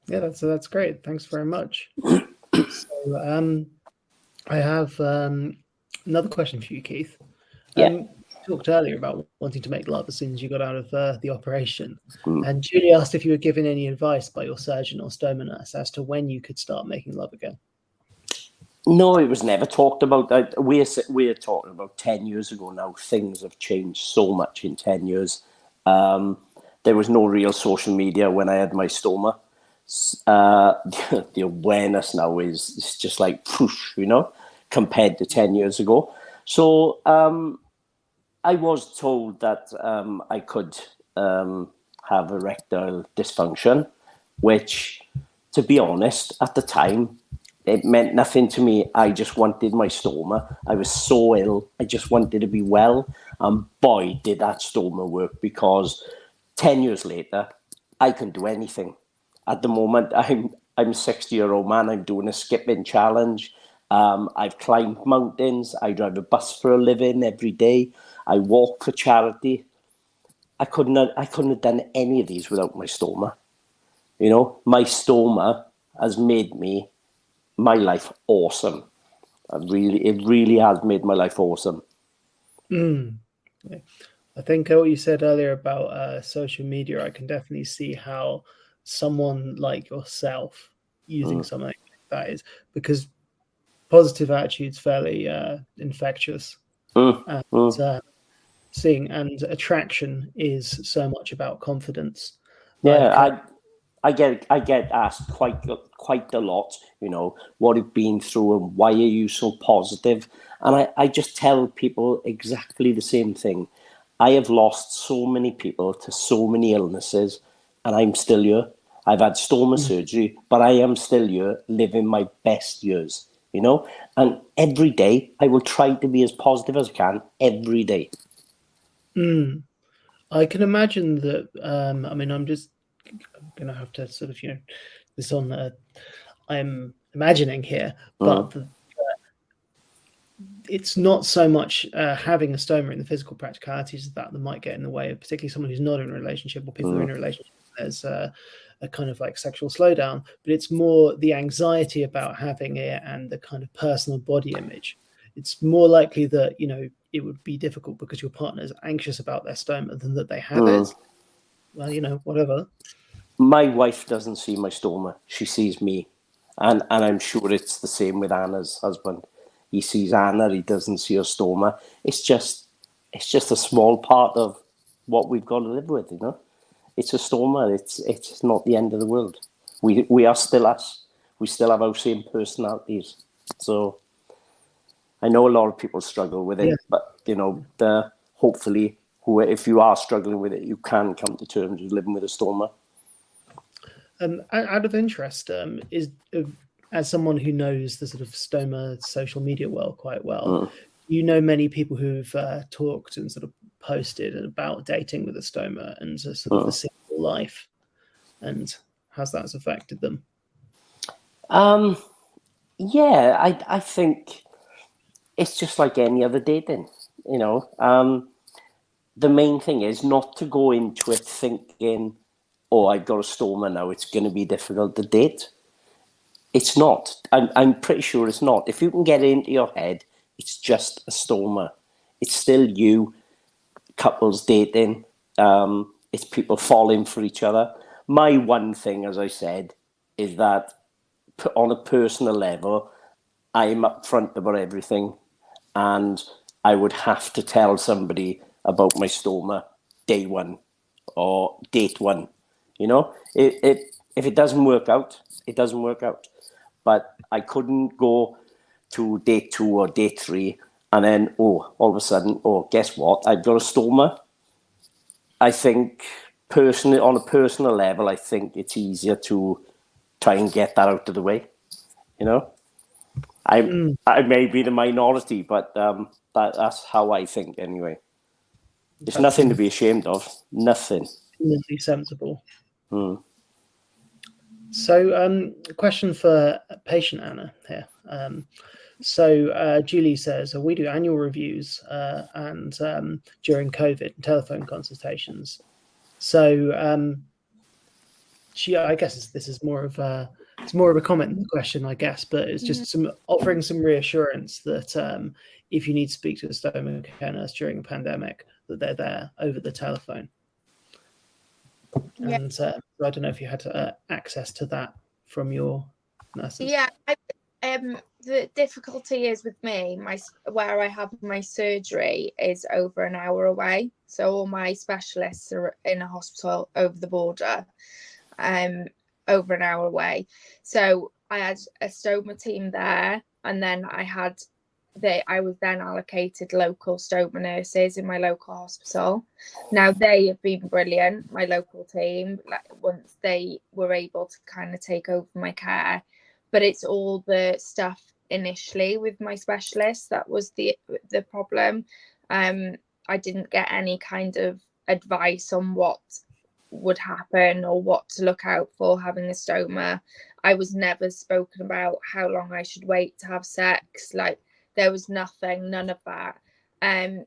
Yeah, that's great. Thanks very much. So, I have another question for you, Keith. You talked earlier about wanting to make love as soon as you got out of the operation. And Julie asked if you were given any advice by your surgeon or stoma nurse as to when you could start making love again. No, it was never talked about. We're talking about 10 years ago now. Things have changed so much in 10 years. There was no real social media when I had my stoma. The awareness now is just like, poof, you know, compared to 10 years ago. So I was told that I could have erectile dysfunction, which, to be honest, at the time, it meant nothing to me. I just wanted my stoma. I was so ill. I just wanted to be well. And boy, did that stoma work, because 10 years later, I can do anything. At the moment, I'm a 60-year-old man. I'm doing a skipping challenge. I've climbed mountains. I drive a bus for a living every day. I walk for charity. I couldn't have done any of these without my stoma. You know, my stoma has made my life awesome. It really has made my life awesome. I think what you said earlier about social media, I can definitely see how someone like yourself using something like that is, because positive attitude's fairly infectious. Seeing and attraction is so much about confidence. Yeah, I get asked quite a lot, you know, what you've been through and why are you so positive? And I just tell people exactly the same thing. I have lost so many people to so many illnesses, and I'm still here. I've had stoma surgery, but I am still here living my best years, you know? And every day I will try to be as positive as I can every day. I can imagine that. I mean, I'm going to have to sort of, you know, this on. I'm imagining here, but it's not so much having a stoma in the physical practicalities that might get in the way of, particularly someone who's not in a relationship, or people who are in a relationship. There's a kind of like sexual slowdown, but it's more the anxiety about having it and the kind of personal body image. It's more likely that, you know, it would be difficult because your partner is anxious about their stoma than that they have it. Well, you know, whatever. My wife doesn't see my stoma. She sees me. And I'm sure it's the same with Anna's husband. He sees Anna, he doesn't see her stoma. It's just a small part of what we've got to live with, you know. It's a stoma. It's not the end of the world. We are still us. We still have our same personalities. So I know a lot of people struggle with it, but you know, hopefully, if you are struggling with it, you can come to terms with living with a stoma. Out of interest, as someone who knows the sort of stoma social media world quite well, you know many people who've talked and sort of posted about dating with a stoma and sort of the single life, and how's that affected them? Yeah, I think it's just like any other dating, you know. The main thing is not to go into it thinking, oh, I've got a stoma now, it's going to be difficult to date. It's not. I'm pretty sure it's not. If you can get it into your head, it's just a stoma. It's still you, couples dating. It's people falling for each other. My one thing, as I said, is that on a personal level, I'm upfront about everything, and I would have to tell somebody about my stoma day one or date one. You know, if it doesn't work out, it doesn't work out. But I couldn't go to date 2 or date 3 and then, all of a sudden, guess what? I've got a stoma. I think personally, on a personal level, I think it's easier to try and get that out of the way, you know? I may be the minority, but that's how I think anyway. It's nothing to be ashamed of. Nothing. Completely sensible. Mm. So, question for patient Anna here. So Julie says, we do annual reviews and during COVID and telephone consultations. So I guess this is more of a comment than a question, I guess, but it's just offering some reassurance that if you need to speak to a stoma care nurse during a pandemic, that they're there over the telephone. Yeah. And I don't know if you had access to that from your nurses. Yeah. The difficulty is with me, where I have my surgery is over an hour away. So all my specialists are in a hospital over the border, over an hour away. So I had a stoma team there, and then I was then allocated local stoma nurses in my local hospital. Now they have been brilliant, my local team, once they were able to kind of take over my care. But it's all the stuff initially with my specialist that was the problem. I didn't get any kind of advice on what would happen or what to look out for having a stoma. I was never spoken about how long I should wait to have sex. Like, there was none of that.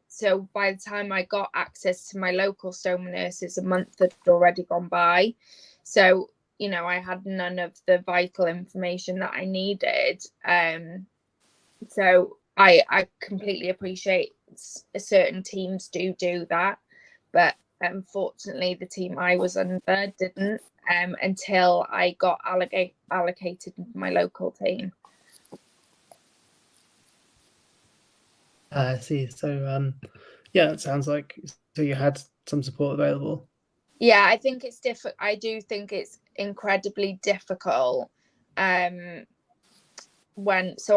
So by the time I got access to my local stoma nurses, a month had already gone by. So, you know, I had none of the vital information that I needed. So I completely appreciate certain teams do that, but unfortunately the team I was under didn't until I got allocated my local team. I see. So yeah, it sounds like you had some support available. Yeah, I think it's difficult. I do think it's incredibly difficult. So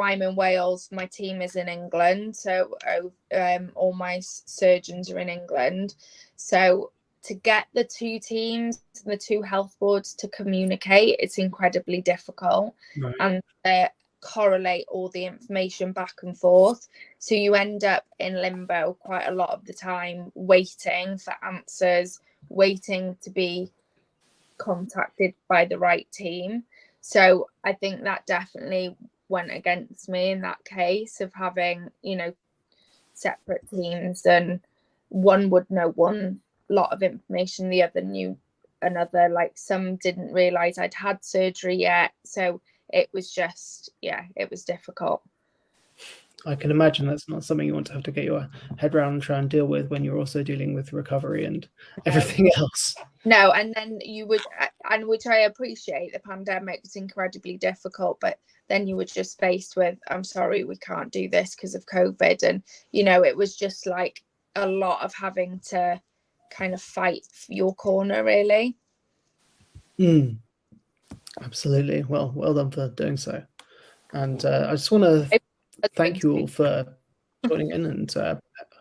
I'm in Wales, my team is in England, so all my surgeons are in England. So to get the two teams, the two health boards to communicate, it's incredibly difficult. Right. And correlate all the information back and forth. So you end up in limbo quite a lot of the time, waiting for answers, waiting to be contacted by the right team. So I think that definitely went against me in that case of having, you know, separate teams, and one would know one lot of information, the other knew another. Like, some didn't realize I'd had surgery yet, so it was just, yeah, it was difficult. I can imagine that's not something you want to have to get your head around and try and deal with when you're also dealing with recovery and everything else. No, and then you would, and which I appreciate, the pandemic was incredibly difficult, but then you were just faced with, I'm sorry, we can't do this because of COVID. And, you know, it was just like a lot of having to kind of fight your corner, really. Absolutely. Well done for doing so. And I just want to thank you all for joining in and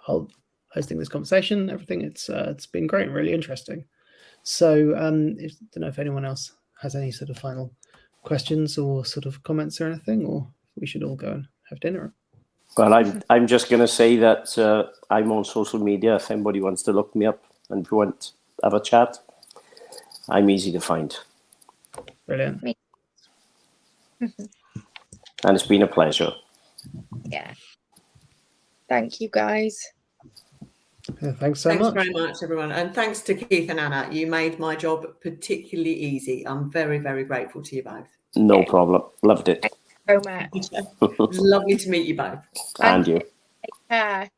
hosting this conversation. Everything. It's been great and really interesting. So I don't know if anyone else has any sort of final questions or sort of comments or anything, or we should all go and have dinner. Well, I'm just going to say that I'm on social media. If anybody wants to look me up and if you want to have a chat, I'm easy to find. Brilliant. And it's been a pleasure. Yeah. Thank you, guys. Yeah, thanks so much. Thanks very much, everyone. And thanks to Keith and Anna. You made my job particularly easy. I'm very, very grateful to you both. No problem. Loved it. Thank you so much. It was lovely to meet you both. And you. Take care.